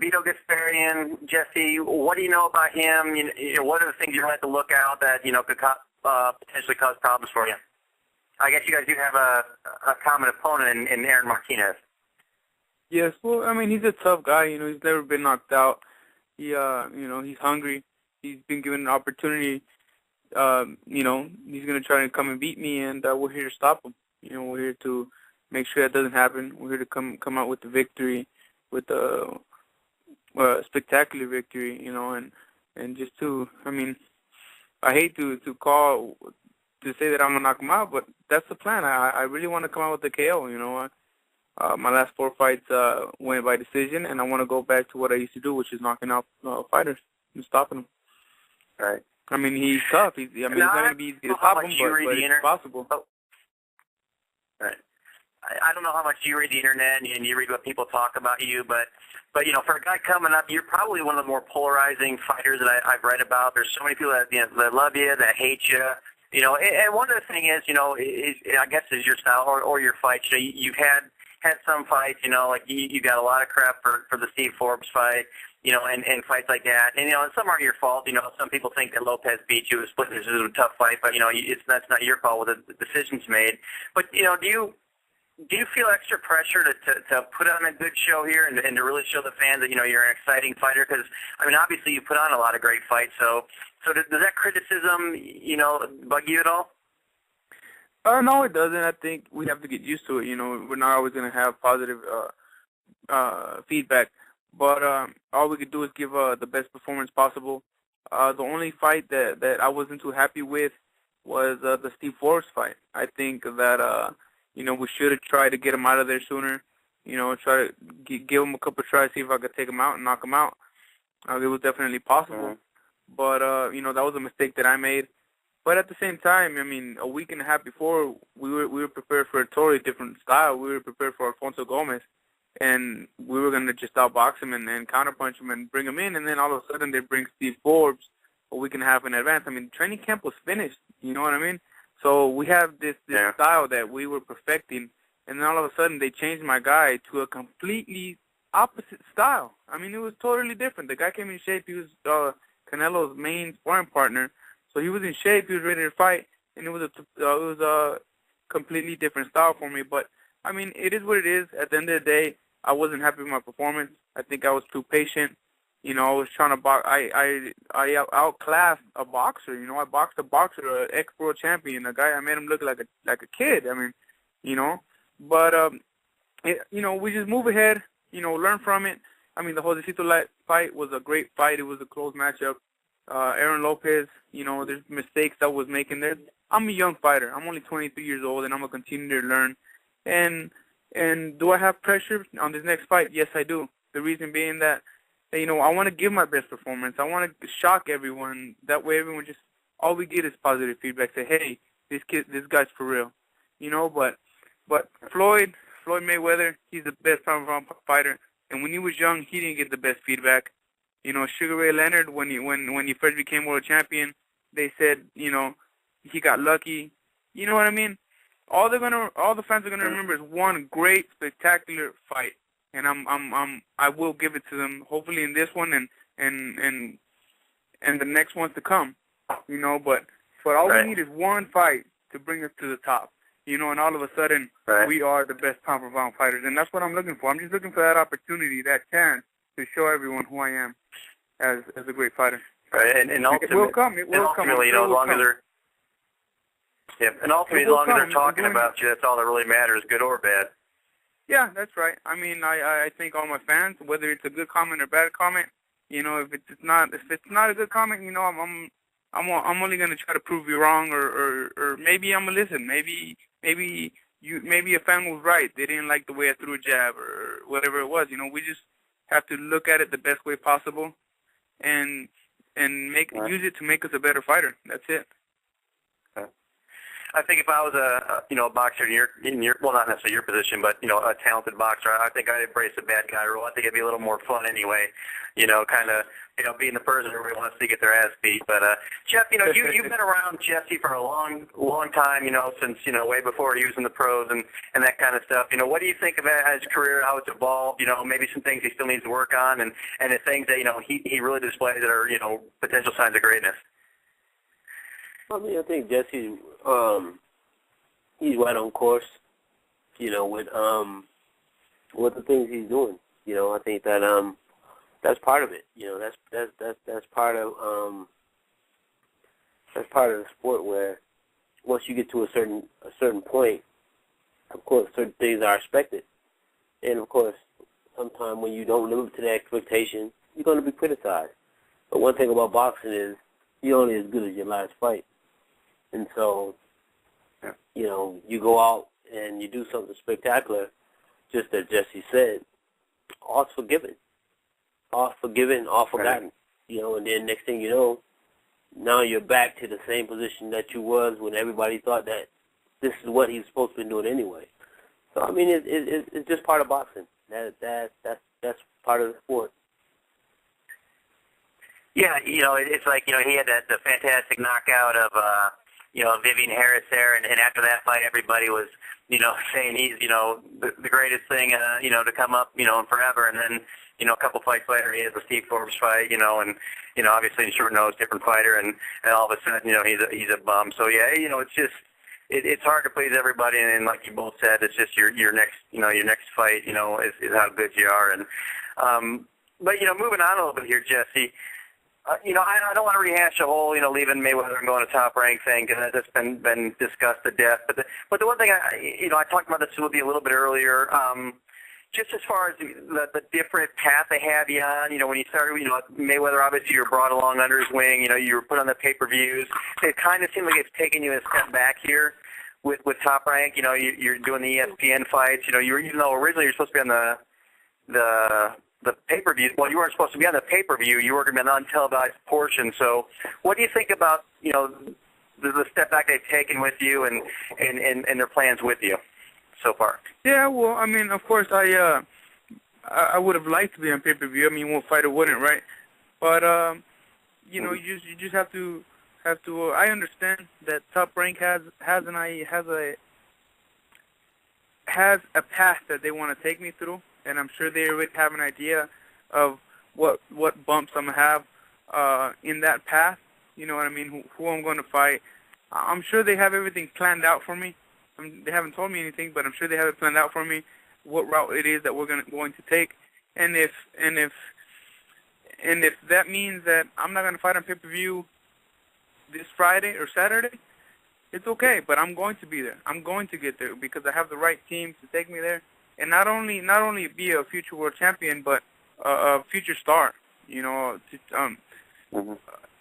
Vito Gasparyan, Jessie. What do you know about him? You know, what are the things you have to look out that, you know, could potentially cause problems for you? I guess you guys do have a common opponent in Aaron Martinez. Yes, well, I mean, he's a tough guy. You know, he's never been knocked out. He, you know, he's hungry. He's been given an opportunity. You know, he's going to try to come and beat me, and we're here to stop him. You know, we're here to make sure that doesn't happen. We're here to come out with the victory, with a spectacular victory, you know, and just to, I mean, I hate to say that I'm going to knock him out, but that's the plan. I really want to come out with the KO, you know. My last 4 fights went by decision, and I want to go back to what I used to do, which is knocking out fighters and stopping them. Right. I mean, he's tough. He's going to be easy to stop him, but it's possible. Oh. Right. I don't know how much you read the internet and you read what people talk about you, but for a guy coming up, you're probably one of the more polarizing fighters that I've read about. There's so many people that that love you, that hate you. And one of the things is, I guess is your style or your fights. You've had some fights, like you got a lot of crap for the Steve Forbes fight, and fights like that. And, and some aren't your fault. Some people think that Lopez beat you. Split this is a tough fight, but, that's not your fault with the decisions made. But, do you feel extra pressure to put on a good show here and to really show the fans that, you're an exciting fighter? Because, obviously you put on a lot of great fights. So does that criticism, bug you at all? No, it doesn't. I think we have to get used to it. We're not always going to have positive feedback. But all we could do is give the best performance possible. The only fight that I wasn't too happy with was the Steve Forbes fight. I think that, we should have tried to get him out of there sooner. Try to give him a couple of tries, see if I could take him out and knock him out. It was definitely possible. But, that was a mistake that I made. But at the same time, a week and a half before, we were prepared for a totally different style. We were prepared for Alfonso Gomez. And we were going to just outbox him and counterpunch him and bring him in. And then all of a sudden they bring Steve Forbes a week and a half in advance. Training camp was finished. You know what I mean? So we have this style that we were perfecting, and then all of a sudden they changed my guy to a completely opposite style. It was totally different. The guy came in shape. He was Canelo's main sparring partner, so he was in shape. He was ready to fight, and it was a completely different style for me. But it is what it is. At the end of the day, I wasn't happy with my performance. I think I was too patient. I was trying to box. I outclassed a boxer. I boxed a boxer, an ex-world champion, a guy. I made him look like a kid. But we just move ahead. Learn from it. The Josecito fight was a great fight. It was a close matchup. Aaron Lopez. There's mistakes I was making there. I'm a young fighter. I'm only 23 years old, and I'm gonna continue to learn. And do I have pressure on this next fight? Yes, I do. The reason being that. I want to give my best performance. I want to shock everyone. That way everyone all we get is positive feedback. Say, hey, this guy's for real. But Floyd Mayweather, he's the best pound-for-pound fighter. And when he was young, he didn't get the best feedback. Sugar Ray Leonard, when he first became world champion, they said, he got lucky. You know what I mean? All the fans are gonna remember is one great, spectacular fight. And I will give it to them, hopefully in this one and the next ones to come, But all we need is one fight to bring us to the top, And all of a sudden we are the best pound-for-pound fighters, and that's what I'm looking for. I'm just looking for that opportunity, that chance to show everyone who I am as a great fighter. Right, and ultimately, it will come. It will come. As long as they're talking about you, that's all that really matters, good or bad. Yeah, that's right. I think all my fans, whether it's a good comment or bad comment, if it's not a good comment, I'm only gonna try to prove you wrong, or maybe I'm gonna listen. Maybe a fan was right. They didn't like the way I threw a jab or whatever it was. We just have to look at it the best way possible, and use it to make us a better fighter. That's it. I think if I was a boxer in your well, not necessarily your position, but a talented boxer, I think I'd embrace the bad guy rule. I think it'd be a little more fun anyway. Kind of being the person everybody wants to get their ass beat. But Jeff, you've been around Jessie for a long time. Since way before he was in the pros and that kind of stuff. What do you think of his career, how it's evolved? Maybe some things he still needs to work on, and the things that he really displays that are potential signs of greatness. I think Jessie, he's right on course, with the things he's doing. I think that that's part of it. That's part of the sport, where once you get to a certain point, of course, certain things are expected, and of course, sometimes when you don't live up to that expectation, you're going to be criticized. But one thing about boxing is you're only as good as your last fight. And so, you go out and you do something spectacular, just as Jessie said, all's forgiven. All forgiven, all forgotten. You know, and then next thing you know, now you're back to the same position that you was when everybody thought that this is what he's supposed to be doing anyway. So I mean, it's just part of boxing. That's part of the sport. Yeah, you know, it's like, you know, he had the fantastic knockout of, you know, Vivian Harris there, and after that fight, everybody was, you know, saying he's, you know, the greatest thing, you know, to come up, you know, in forever. And then, you know, a couple fights later, he has the Steve Forbes fight, you know, and, you know, obviously short nose, different fighter, and all of a sudden, you know, he's a bum. So yeah, you know, it's just, it's hard to please everybody, and like you both said, it's just your next, you know, your next fight, you know, is how good you are. And but you know, moving on a little bit here, Jessie. You know, I don't want to rehash the whole, you know, leaving Mayweather and going to Top Rank thing, because that's been discussed to death. But the one thing I talked about this with you a little bit earlier. Just as far as the different path they have you on, you know, when you started, you know, Mayweather, obviously you were brought along under his wing, you know, you were put on the pay-per-views. It kind of seems like it's taken you a step back here with Top Rank. You know, you're doing the ESPN fights. You know, even though originally you were supposed to be on the pay-per-view, well, you weren't supposed to be on the pay-per-view. You were going to be on the untelevised portion. So what do you think about, you know, the step back they've taken with you and their plans with you so far? Yeah, well, I mean, of course, I would have liked to be on pay-per-view. I mean, what fighter wouldn't, right? But you know, you just have to. I understand that Top Rank has a path that they want to take me through, and I'm sure they already have an idea of what bumps I'm gonna have in that path. You know what I mean? Who I'm going to fight. I'm sure they have everything planned out for me. They haven't told me anything, but I'm sure they have it planned out for me, what route it is that we're going to take. And if that means that I'm not going to fight on pay-per-view this Friday or Saturday, it's okay. But I'm going to be there. I'm going to get there because I have the right team to take me there, and not only be a future world champion, but a future star. You know,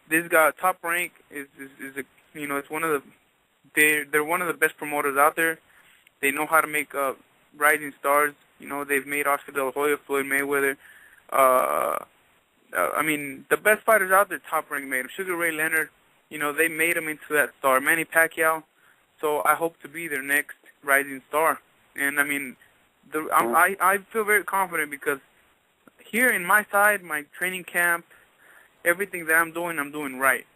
this guy Top Rank is a, you know, it's one of the. They're one of the best promoters out there. They know how to make rising stars. You know, they've made Oscar De La Hoya, Floyd Mayweather. I mean, the best fighters out there, Top Rank made them. Sugar Ray Leonard, you know, they made him into that star. Manny Pacquiao. So I hope to be their next rising star. And I mean, I feel very confident because here in my side, my training camp, everything that I'm doing right.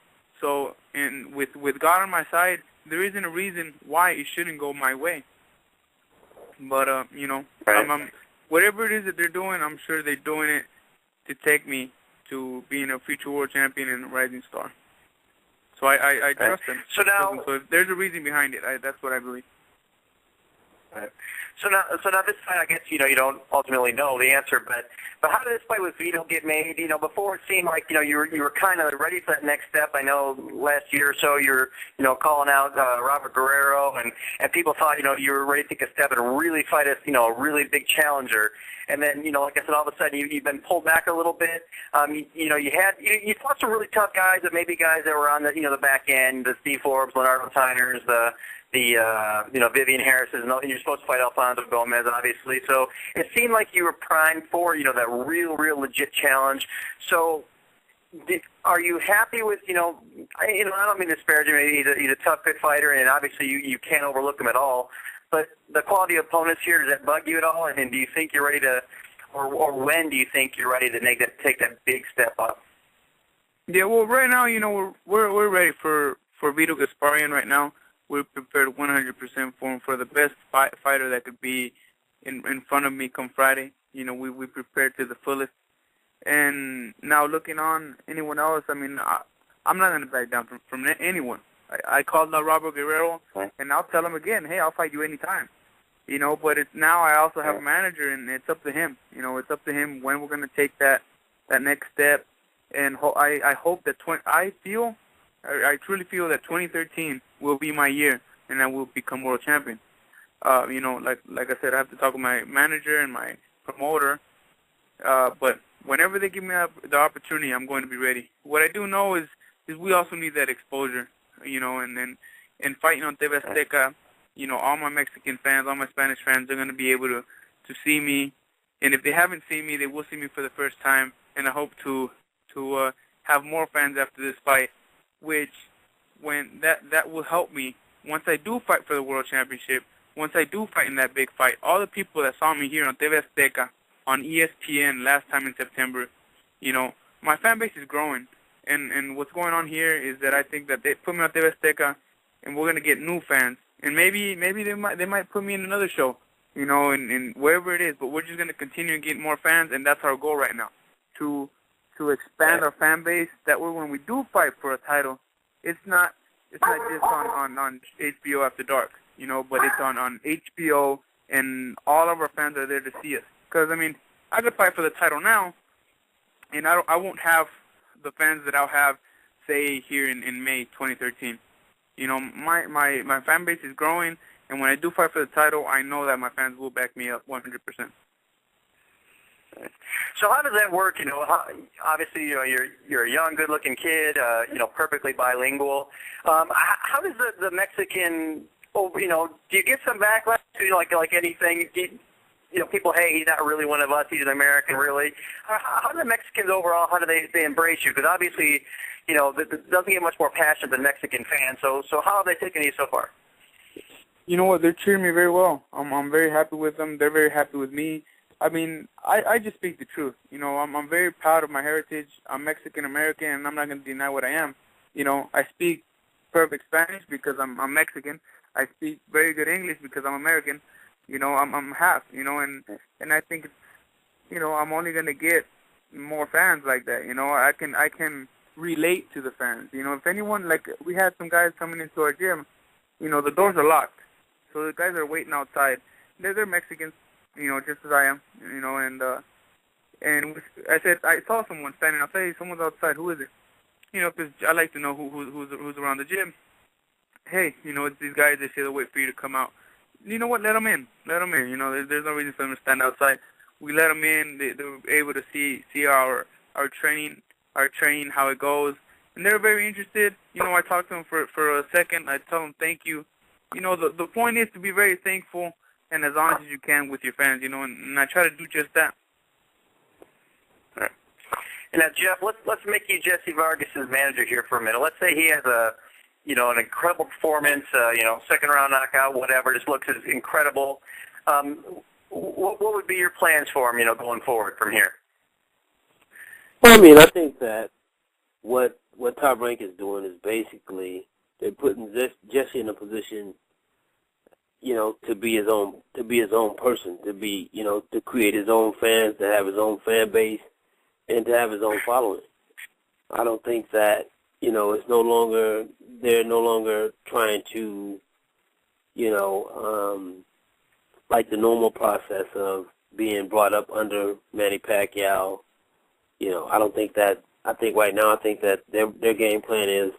So, and with God on my side, there isn't a reason why it shouldn't go my way. But, you know, whatever it is that they're doing, I'm sure they're doing it to take me to being a future world champion and a rising star. So I trust them. So now, so if there's a reason behind it, that's what I believe. Right. So now this fight, I guess, you know, you don't ultimately know the answer, but how did this fight with Vito get made? You know, before it seemed like, you know, you were kind of ready for that next step. I know last year or so you're, you know, calling out Robert Guerrero, and people thought, you know, you were ready to take a step and really fight a, you know, a really big challenger. And then, you know, like I said, all of a sudden you've been pulled back a little bit. You know, you fought some really tough guys, but maybe guys that were on the, you know, the back end, the Steve Forbes, Leonardo Tyners, the you know, Vivian Harris, and you're supposed to fight Alfonso Gomez, obviously. So it seemed like you were primed for, you know, that real legit challenge. So are you happy with, you know, I don't mean to disparage him. He's a tough, good fighter, and obviously you can't overlook him at all. But the quality of opponents here, does that bug you at all? And do you think you're ready to, or when do you think you're ready to take that big step up? Yeah, well, right now, you know, we're ready for Vito Gasparyan right now. We're prepared 100% for him, for the best fighter that could be in front of me come Friday. You know, we prepared to the fullest. And now looking on anyone else, I mean, I'm not going to back down from anyone. I called out Robert Guerrero, and I'll tell him again, hey, I'll fight you anytime. You know, but it's now I also have a manager, and it's up to him. You know, it's up to him when we're going to take that next step. And I hope that I truly feel that 2013 will be my year, and I will become world champion. You know, like I said, I have to talk with my manager and my promoter. But whenever they give me the opportunity, I'm going to be ready. What I do know is we also need that exposure. You know, and fighting on TV Azteca, you know, all my Mexican fans, all my Spanish fans, they're going to be able to to see me, and if they haven't seen me, they will see me for the first time, and I hope to have more fans after this fight, which when that will help me once I do fight for the World Championship, once I do fight in that big fight. All the people that saw me here on TV Azteca, on ESPN last time in September, my fan base is growing, and what's going on here is that I think that they put me on TV Azteca, and we're gonna get new fans, and maybe they might put me in another show, in wherever it is, but we're just gonna continue and get more fans, and that's our goal right now, to expand our fan base. That way, when we do fight for a title, it's not just on HBO After Dark, but it's on HBO, and all of our fans are there to see us. Because I could fight for the title now, and I won't have the fans that I'll have, say, here in May 2013. My fan base is growing, and when I do fight for the title, I know that my fans will back me up 100%. So how does that work? Obviously, you're a young, good-looking kid, perfectly bilingual. How does the Mexican, do you get some backlash? Like anything, people, hey, he's not really one of us. He's an American, really. How do the Mexicans overall? How do they embrace you? Because obviously, it doesn't get much more passion than Mexican fans. So how have they taken you so far? You know what? They're treating me very well. I'm very happy with them. They're very happy with me. I just speak the truth. I'm very proud of my heritage. I'm Mexican-American, and I'm not going to deny what I am. I speak perfect Spanish because I'm Mexican. I speak very good English because I'm American. I'm half, and I think, I'm only going to get more fans like that. I can relate to the fans. If anyone, like, we had some guys coming into our gym, the doors are locked. So the guys are waiting outside. They're Mexicans. Just as I am, and I said, I saw someone standing outside. Hey, someone's outside. Who is it? Because I like to know who's around the gym. Hey, it's these guys. They say they'll wait for you to come out. You know what? Let them in. Let them in. There's no reason for them to stand outside. We let them in. They're able to see our training, how it goes, and they're very interested. I talked to them for a second. I tell them thank you. The point is to be very thankful and as honest as you can with your fans, and I try to do just that. All right. And now, Jeff, let's make you Jessie Vargas' manager here for a minute. Let's say he has an incredible performance, second round knockout, whatever, just looks as incredible. What would be your plans for him, going forward from here? Well, I think that what Top Rank is doing is basically they're putting Jessie in a position, to be his own person, to create his own fans, to have his own fan base, and to have his own following. I don't think that, they're no longer trying to, like the normal process of being brought up under Manny Pacquiao. I think right now that their game plan is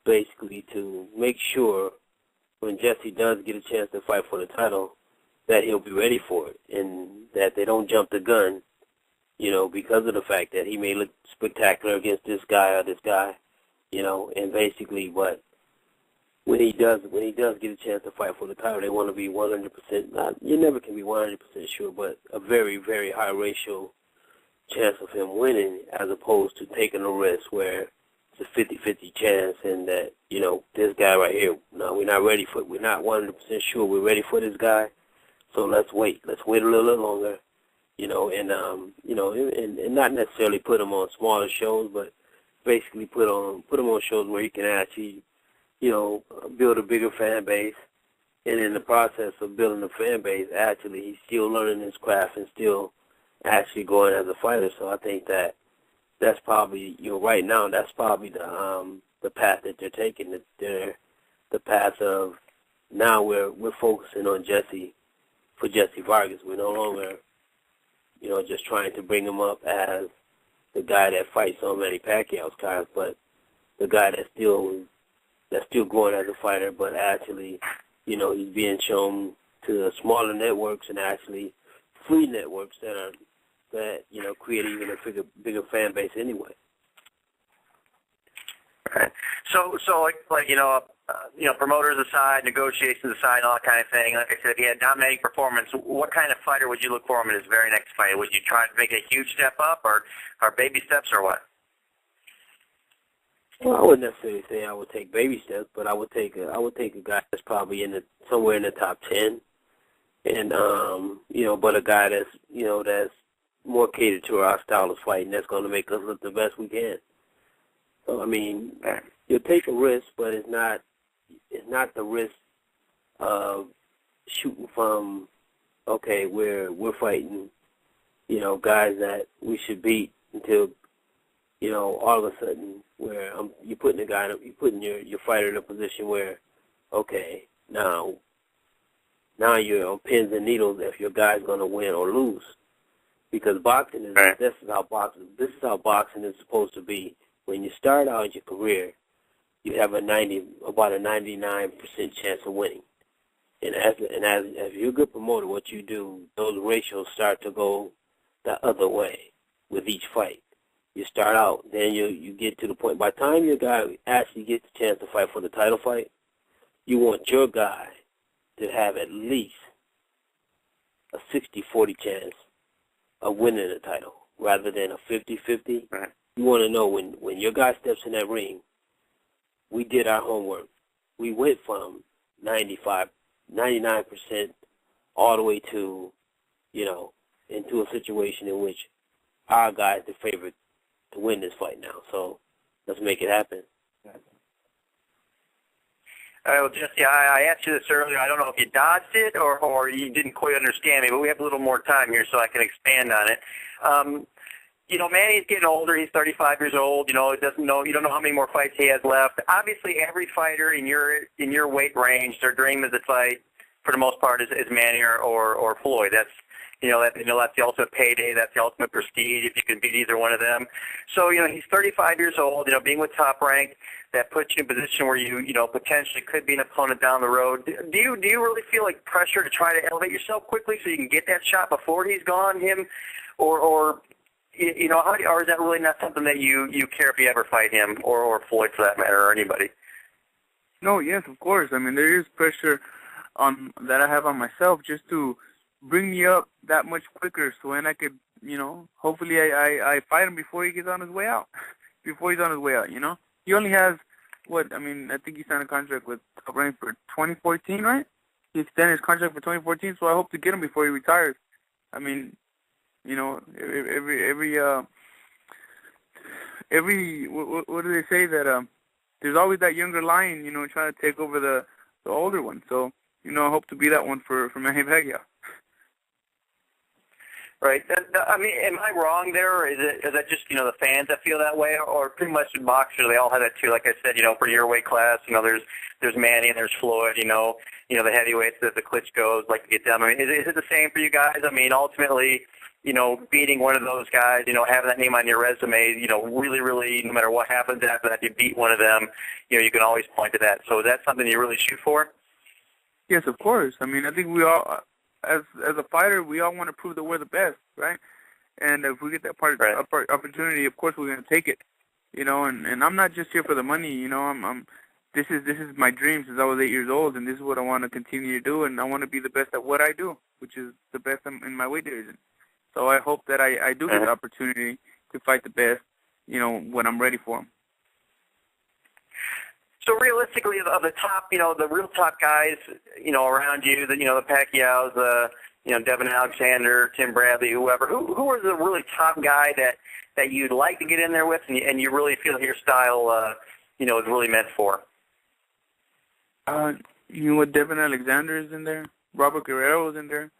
basically to make sure when Jessie does get a chance to fight for the title, that he'll be ready for it, and that they don't jump the gun, because of the fact that he may look spectacular against this guy or this guy, and basically when he does get a chance to fight for the title, they want to be 100%, you never can be 100% sure, but a very, very high ratio chance of him winning, as opposed to taking a risk where it's a 50-50 chance, and that, this guy right here, no, we're not 100% sure we're ready for this guy, so let's wait a little longer, and not necessarily put him on smaller shows, but basically put him on shows where he can actually, build a bigger fan base, and in the process of building a fan base, actually, he's still learning his craft and still actually going as a fighter, so I think that's probably, right now, that's probably the path that they're taking. They're the path of now we're focusing on Jessie Vargas. We're no longer, just trying to bring him up as the guy that fights on Manny Pacquiao's cards, but the guy that's still growing as a fighter, but actually, he's being shown to smaller networks and actually free networks that create even a bigger fan base anyway. Right. So like promoters aside, negotiations aside, and all that kind of thing. Like I said, if he had a dominating performance, what kind of fighter would you look for him in his very next fight? Would you try to make a huge step up, or baby steps, or what? Well, I wouldn't necessarily say I would take baby steps, but I would take a guy that's probably somewhere in the top 10, and but a guy that's more catered to our style of fighting, that's going to make us look the best we can. So I mean, you'll take a risk, but it's not the risk of shooting from, okay, we're fighting, guys that we should beat until, all of a sudden where you're putting your fighter in a position where, okay, now you're on pins and needles if your guy's going to win or lose, because boxing is this is how boxing is supposed to be. When you start out your career, you have about a 99% chance of winning. And as you're a good promoter, what you do, those ratios start to go the other way with each fight. You start out, then you get to the point. By the time your guy actually gets the chance to fight for the title fight, you want your guy to have at least a 60-40 chance of winning the title rather than a 50-50. Right. You want to know when your guy steps in that ring, we did our homework. We went from 99% all the way to, into a situation in which our guy is the favorite to win this fight now. So let's make it happen. Well, Jesse, I asked you this earlier. I don't know if you dodged it or you didn't quite understand me, but we have a little more time here so I can expand on it. Manny's getting older. He's 35 years old. You don't know how many more fights he has left. Obviously, every fighter in your weight range, their dream is to fight, for the most part, is Manny or Floyd. That's that's the ultimate payday. That's the ultimate prestige if you can beat either one of them. So he's 35 years old. Being with Top Rank, that puts you in a position where you potentially could be an opponent down the road. Do you really feel like pressure to try to elevate yourself quickly so you can get that shot before he's gone, him, or is that really not something that you care if you ever fight him or Floyd for that matter, or anybody? No, yes, of course. I mean, there is pressure that I have on myself just to bring me up that much quicker, so when I could, hopefully I fight him before he gets on his way out. He only has, I think he signed a contract with Top Rank for 2014, right? He extended his contract for 2014, so I hope to get him before he retires. I mean, what do they say, that there's always that younger lion, trying to take over the older one. So, I hope to be that one for Manny Pacquiao. Right. Am I wrong there, or is that just the fans that feel that way, or pretty much in boxers they all have that too? Like I said, for your weight class, there's Manny and there's Floyd. The heavyweights, the Klitschko's like to get them. I mean, is it the same for you guys? I mean, ultimately, beating one of those guys, having that name on your resume, really, really, no matter what happens after that, you beat one of them, you can always point to that. So is that something you really shoot for? Yes, of course. I mean, I think we all, as a fighter, we all want to prove that we're the best, right? And if we get that opportunity, of course we're going to take it, And I'm not just here for the money, This is my dream since I was 8 years old, and this is what I want to continue to do, and I want to be the best at what I do, which is the best in my weight division. So I hope that I do get the opportunity to fight the best, when I'm ready for them. So realistically, of the top, the real top guys, around you, the Pacquiaos, Devin Alexander, Tim Bradley, whoever, who are the really top guy that you'd like to get in there with, and you really feel your style, is really meant for? Devin Alexander is in there. Robert Guerrero is in there.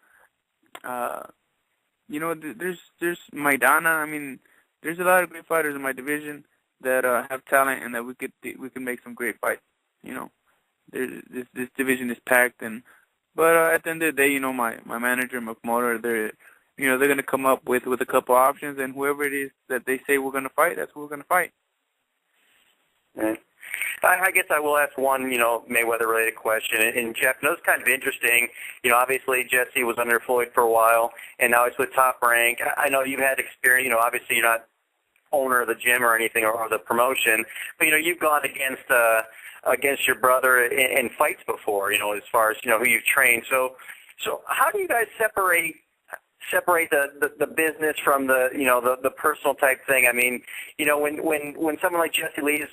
There's Maidana. I mean, there's a lot of great fighters in my division that have talent, and that we can make some great fights. This division is packed, but at the end of the day, my manager, my promoter, they're going to come up with a couple options, and whoever it is that they say we're going to fight, that's who we're going to fight. Right. I guess I will ask one, Mayweather-related question. And Jeff, it's kind of interesting. Obviously Jesse was under Floyd for a while, and now he's with Top Rank. I know you've had experience. Obviously you're not owner of the gym or anything or the promotion, but you've gone against your brother in fights before, as far as who you've trained. So how do you guys separate the business from the personal type thing? I mean, when someone like Jessie leaves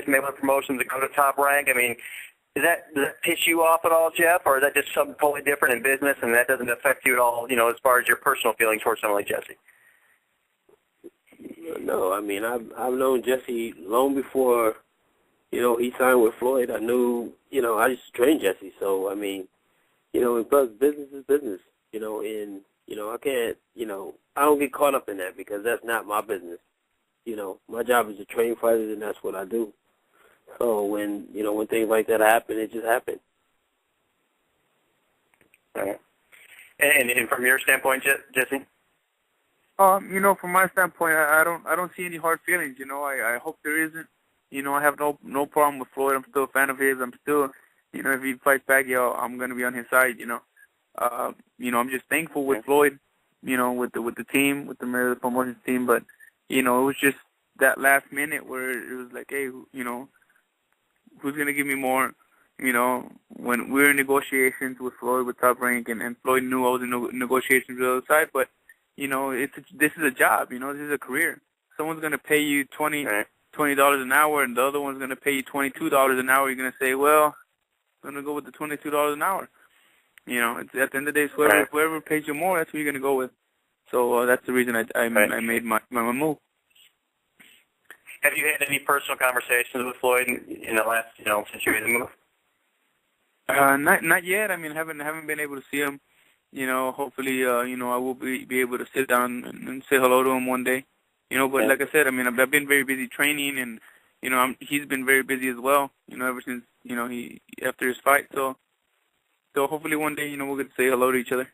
Mayweather Promotions to go to Top Rank, I mean, does that piss you off at all, Jeff, or is that just something totally different in business and that doesn't affect you at all, as far as your personal feelings towards someone like Jessie? No, I mean, I've known Jessie long before, he signed with Floyd. I knew, I just trained Jessie. So, I mean, and plus business is business, and, I can't, I don't get caught up in that because that's not my business. My job is to train fighters, and that's what I do. So when things like that happen, it just happens. All right. And from your standpoint, Jessie? From my standpoint, I don't see any hard feelings. I hope there isn't. I have no problem with Floyd. I'm still a fan of his. I'm still, if he fights Pacquiao, I'm gonna be on his side. I'm just thankful with Floyd. With the team, with the Mayweather Promotions team. But it was just that last minute where it was like, hey, who's gonna give me more? When we were in negotiations with Floyd with Top Rank, and Floyd knew I was in negotiations with the other side, but this is a job. This is a career. Someone's gonna pay you $20 an hour, and the other one's gonna pay you $22 an hour. You're gonna say, well, I'm gonna go with the $22 an hour. It's at the end of the day, whoever pays you more, that's who you're gonna go with. So that's the reason I made my move. Have you had any personal conversations with Floyd in the last, since you made the move? Not yet. I mean, haven't been able to see him. Hopefully, I will be able to sit down and say hello to him one day. But like I said, I mean, I've been very busy training, and he's been very busy as well. Ever since he after his fight. So hopefully one day, we'll get to say hello to each other.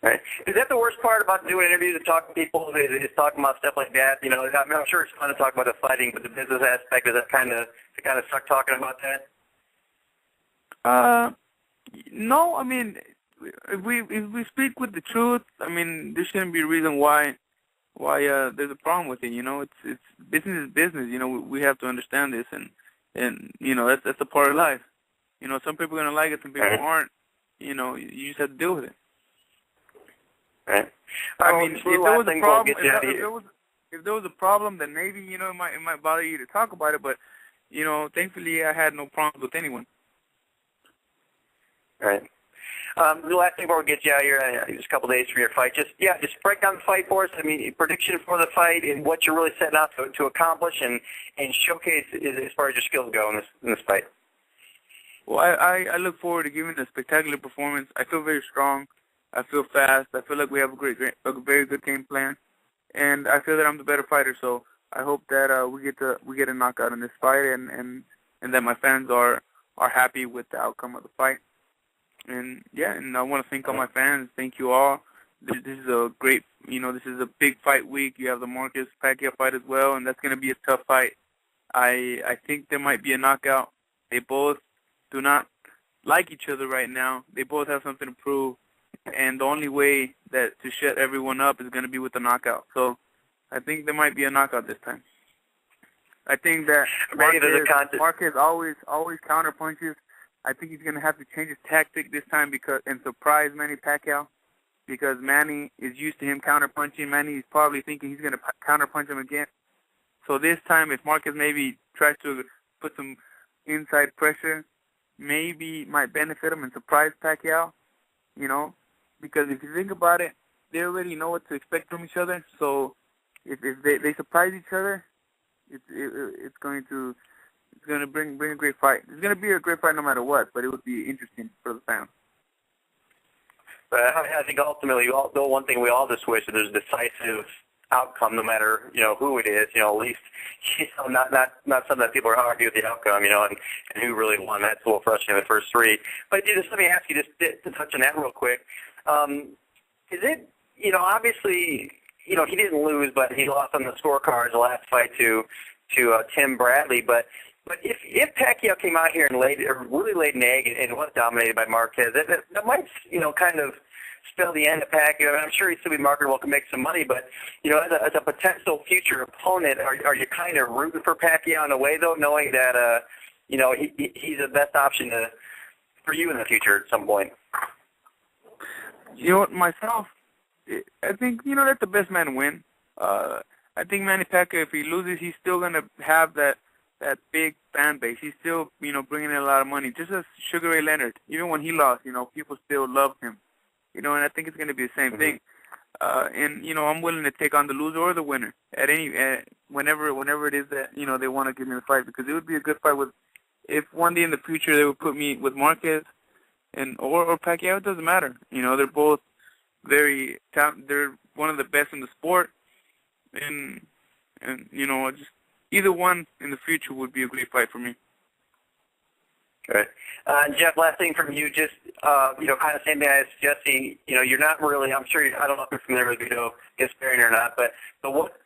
Right. Is that the worst part about doing interviews and talking to people? Is talking about stuff like that? I'm sure it's fun to talk about the fighting, but the business aspect, does that kind of suck talking about that? No. I mean, if we speak with the truth, I mean, there shouldn't be a reason why there's a problem with it. It's business is business. We have to understand this, and that's a part of life. Some people are gonna like it, some people aren't. You just have to deal with it. Right. I mean, if there was a problem, if there was a problem, then maybe it might bother you to talk about it. But thankfully, I had no problems with anyone. Right. The last thing before we get you out here, just a couple days from your fight, just break down the fight for us. I mean, prediction for the fight and what you're really setting out to accomplish and showcase as far as your skills go in this fight. Well, I look forward to giving a spectacular performance. I feel very strong. I feel fast. I feel like we have a very good game plan, and I feel that I'm the better fighter. So I hope that we get a knockout in this fight, and that my fans are happy with the outcome of the fight. And I want to thank all my fans. Thank you all. This is a great, this is a big fight week. You have the Marcus Pacquiao fight as well, and that's going to be a tough fight. I think there might be a knockout. They both do not like each other right now. They both have something to prove. And the only way that to shut everyone up is going to be with a knockout. So I think there might be a knockout this time. I think that Marquez always counter punches. I think he's going to have to change his tactic this time and surprise Manny Pacquiao, because Manny is used to him counter punching. Manny is probably thinking he's going to counter punch him again. So this time, if Marquez maybe tries to put some inside pressure, maybe might benefit him and surprise Pacquiao. Because if you think about it, they already know what to expect from each other. So if they surprise each other, it's going to bring a great fight. It's going to be a great fight no matter what, but it would be interesting for the fans. But I think ultimately, the one thing we all just wish is there's a decisive outcome, no matter who it is. At least not something that people are arguing with the outcome. And who really won. That's a little frustrating in the first three. But just let me ask you, just to touch on that real quick. Is it obviously he didn't lose, but he lost on the scorecards the last fight to Tim Bradley. But if Pacquiao came out here and really laid an egg and was dominated by Marquez, that might kind of spell the end of Pacquiao? I mean, I'm sure he'd still be marketable, can make some money, but as a potential future opponent, are you kind of rooting for Pacquiao in a way, though, knowing that he's the best option for you in the future at some point? You know what, myself, I think, let the best man win. I think Manny Pacquiao, if he loses, he's still going to have that big fan base. He's still, bringing in a lot of money. Just as Sugar Ray Leonard, even when he lost, people still love him. And I think it's going to be the same thing. And I'm willing to take on the loser or the winner whenever it is that, they want to give me the fight, because it would be a good fight if one day in the future they would put me with Marquez or Pacquiao. It doesn't matter. They're both very talented. They're one of the best in the sport. And just either one in the future would be a great fight for me. Right. Jeff, last thing from you, just, kind of same thing as Jesse, you're not really, I'm sure, I don't know if you're familiar with Vito Gasparyan or not, but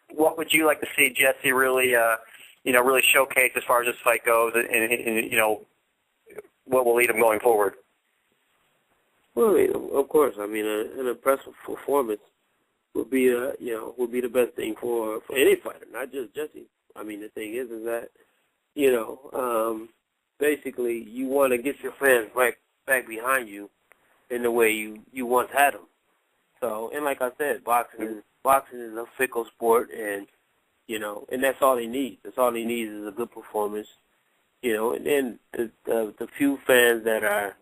what would you like to see Jesse really, really showcase as far as this fight goes and what will lead him going forward? Well, of course, an impressive performance would be the best thing for any fighter, not just Jesse. The thing is that, basically you want to get your fans back behind you in the way you once had them. So, and like I said, boxing is a fickle sport, and and that's all he needs. That's all he needs is a good performance, and then the few fans that are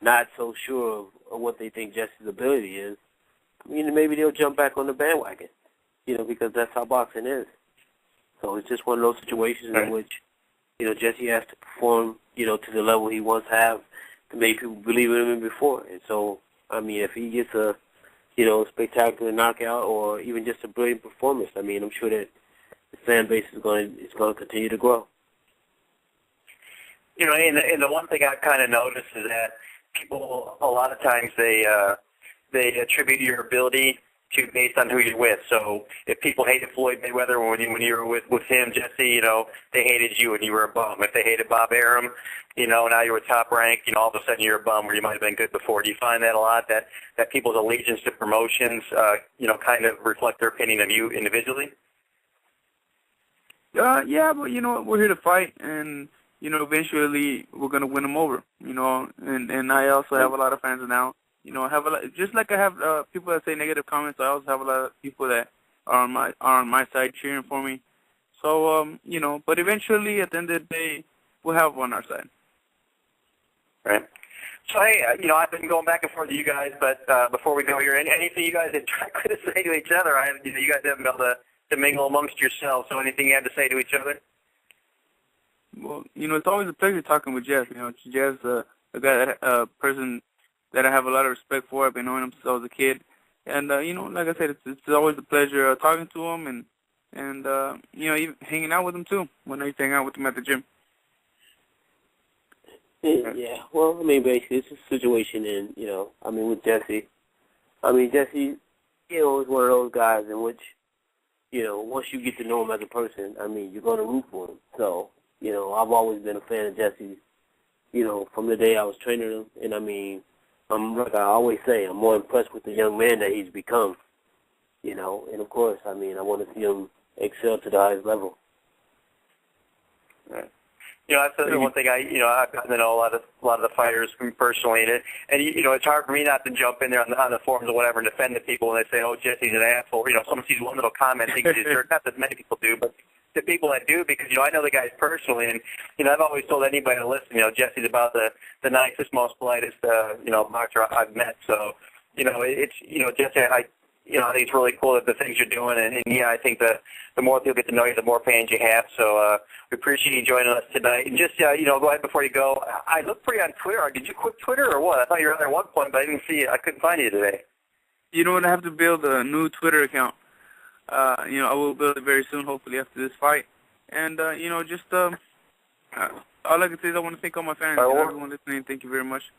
not so sure of what they think Jesse's ability is, maybe they'll jump back on the bandwagon, because that's how boxing is. So it's just one of those situations in which, Jesse has to perform, to the level he once have to make people believe in him before. And so, if he gets a, spectacular knockout or even just a brilliant performance, I'm sure that the fan base is going to continue to grow. And the one thing I kind of noticed is that people, a lot of times, they attribute your ability to based on who you're with. So if people hated Floyd Mayweather when you were with him, Jesse, they hated you and you were a bum. If they hated Bob Arum, now you were top ranked, all of a sudden you're a bum where you might have been good before. Do you find that a lot, that people's allegiance to promotions, kind of reflect their opinion of you individually? Yeah, but we're here to fight, and eventually we're gonna win them over. And I also have a lot of fans now. I have a lot, just like I have people that say negative comments. I also have a lot of people that are on my side cheering for me. So but eventually at the end of the day, we'll have one on our side. Right. So hey, I've been going back and forth with you guys, but before we go here, anything you guys could say to each other? You guys haven't been able to mingle amongst yourselves. So anything you have to say to each other? Well, it's always a pleasure talking with Jeff. Jeff's a guy, a person that I have a lot of respect for. I've been knowing him since I was a kid, and like I said, it's always a pleasure talking to him and even hanging out with him too when I used to hang out with him at the gym. Yeah, well, basically it's a situation with Jesse. Jesse, is one of those guys in which, once you get to know him as a person, you're going to root for him. So, I've always been a fan of Jesse, from the day I was training him, and I'm like I always say, I'm more impressed with the young man that he's become, and of course, I want to see him excel to the highest level. Right. That's the one thing I've gotten to know a lot of the fighters personally, and it's hard for me not to jump in there on the forums or whatever and defend the people when they say, oh, Jesse's an asshole. Someone sees one little comment, thinks he's a jerk. Not that many people do, but the people that do, because I know the guys personally, and I've always told anybody to listen. Jesse's about the nicest, most politest boxer I've met. So it's Jesse, I think it's really cool that the things you're doing, and I think the more people get to know you, the more fans you have. So we appreciate you joining us tonight. And just go ahead before you go. I looked for you on Twitter. Did you quit Twitter or what? I thought you were on there at one point, but I didn't see you. I couldn't find you today. I have to build a new Twitter account. I will build it very soon, hopefully after this fight. And all I can say is I want to thank all my fans, everyone listening. Thank you very much.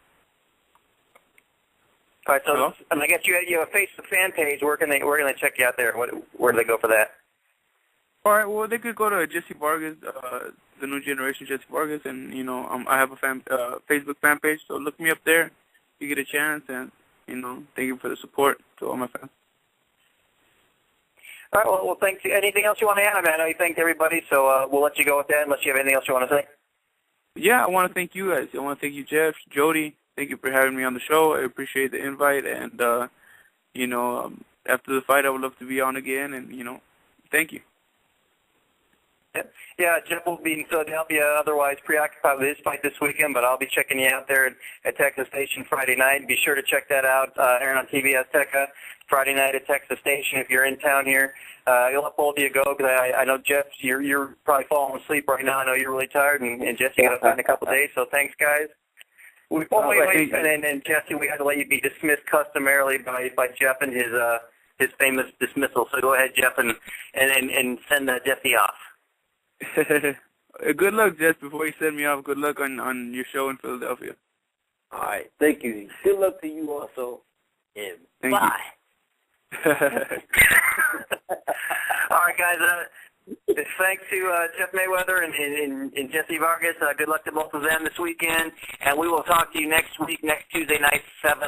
All right, so and I guess you have a Facebook fan page. Where can they check you out there? Where do they go for that? All right, well, they could go to Jessie Vargas, the new generation Jessie Vargas, and I have a Facebook fan page. So look me up there if you get a chance, and thank you for the support to all my fans. All right, well, thanks. Anything else you want to add? I know you thanked everybody, so we'll let you go with that unless you have anything else you want to say. Yeah, I want to thank you guys. I want to thank you, Jeff, Jody. Thank you for having me on the show. I appreciate the invite, and, after the fight, I would love to be on again, and, thank you. Yeah, Jeff will be in Philadelphia, otherwise preoccupied with his fight this weekend, but I'll be checking you out there at Texas Station Friday night. Be sure to check that out, airing on TV Azteca, Friday night at Texas Station if you're in town here. You'll let both of you go, because I know, Jeff, you're probably falling asleep right now. I know you're really tired, and Jesse got to fight in a couple of days, so thanks, guys. And Jesse, we had to let you be dismissed customarily by Jeff and his famous dismissal, so go ahead, Jeff, and send Jesse off. Good luck, Jess. Before you send me off, good luck on your show in Philadelphia. All right. Thank you. Good luck to you also. And Thank bye. You. All right, guys. Thanks to Jeff Mayweather and Jessie Vargas. Good luck to both of them this weekend. And we will talk to you next week, next Tuesday night, 7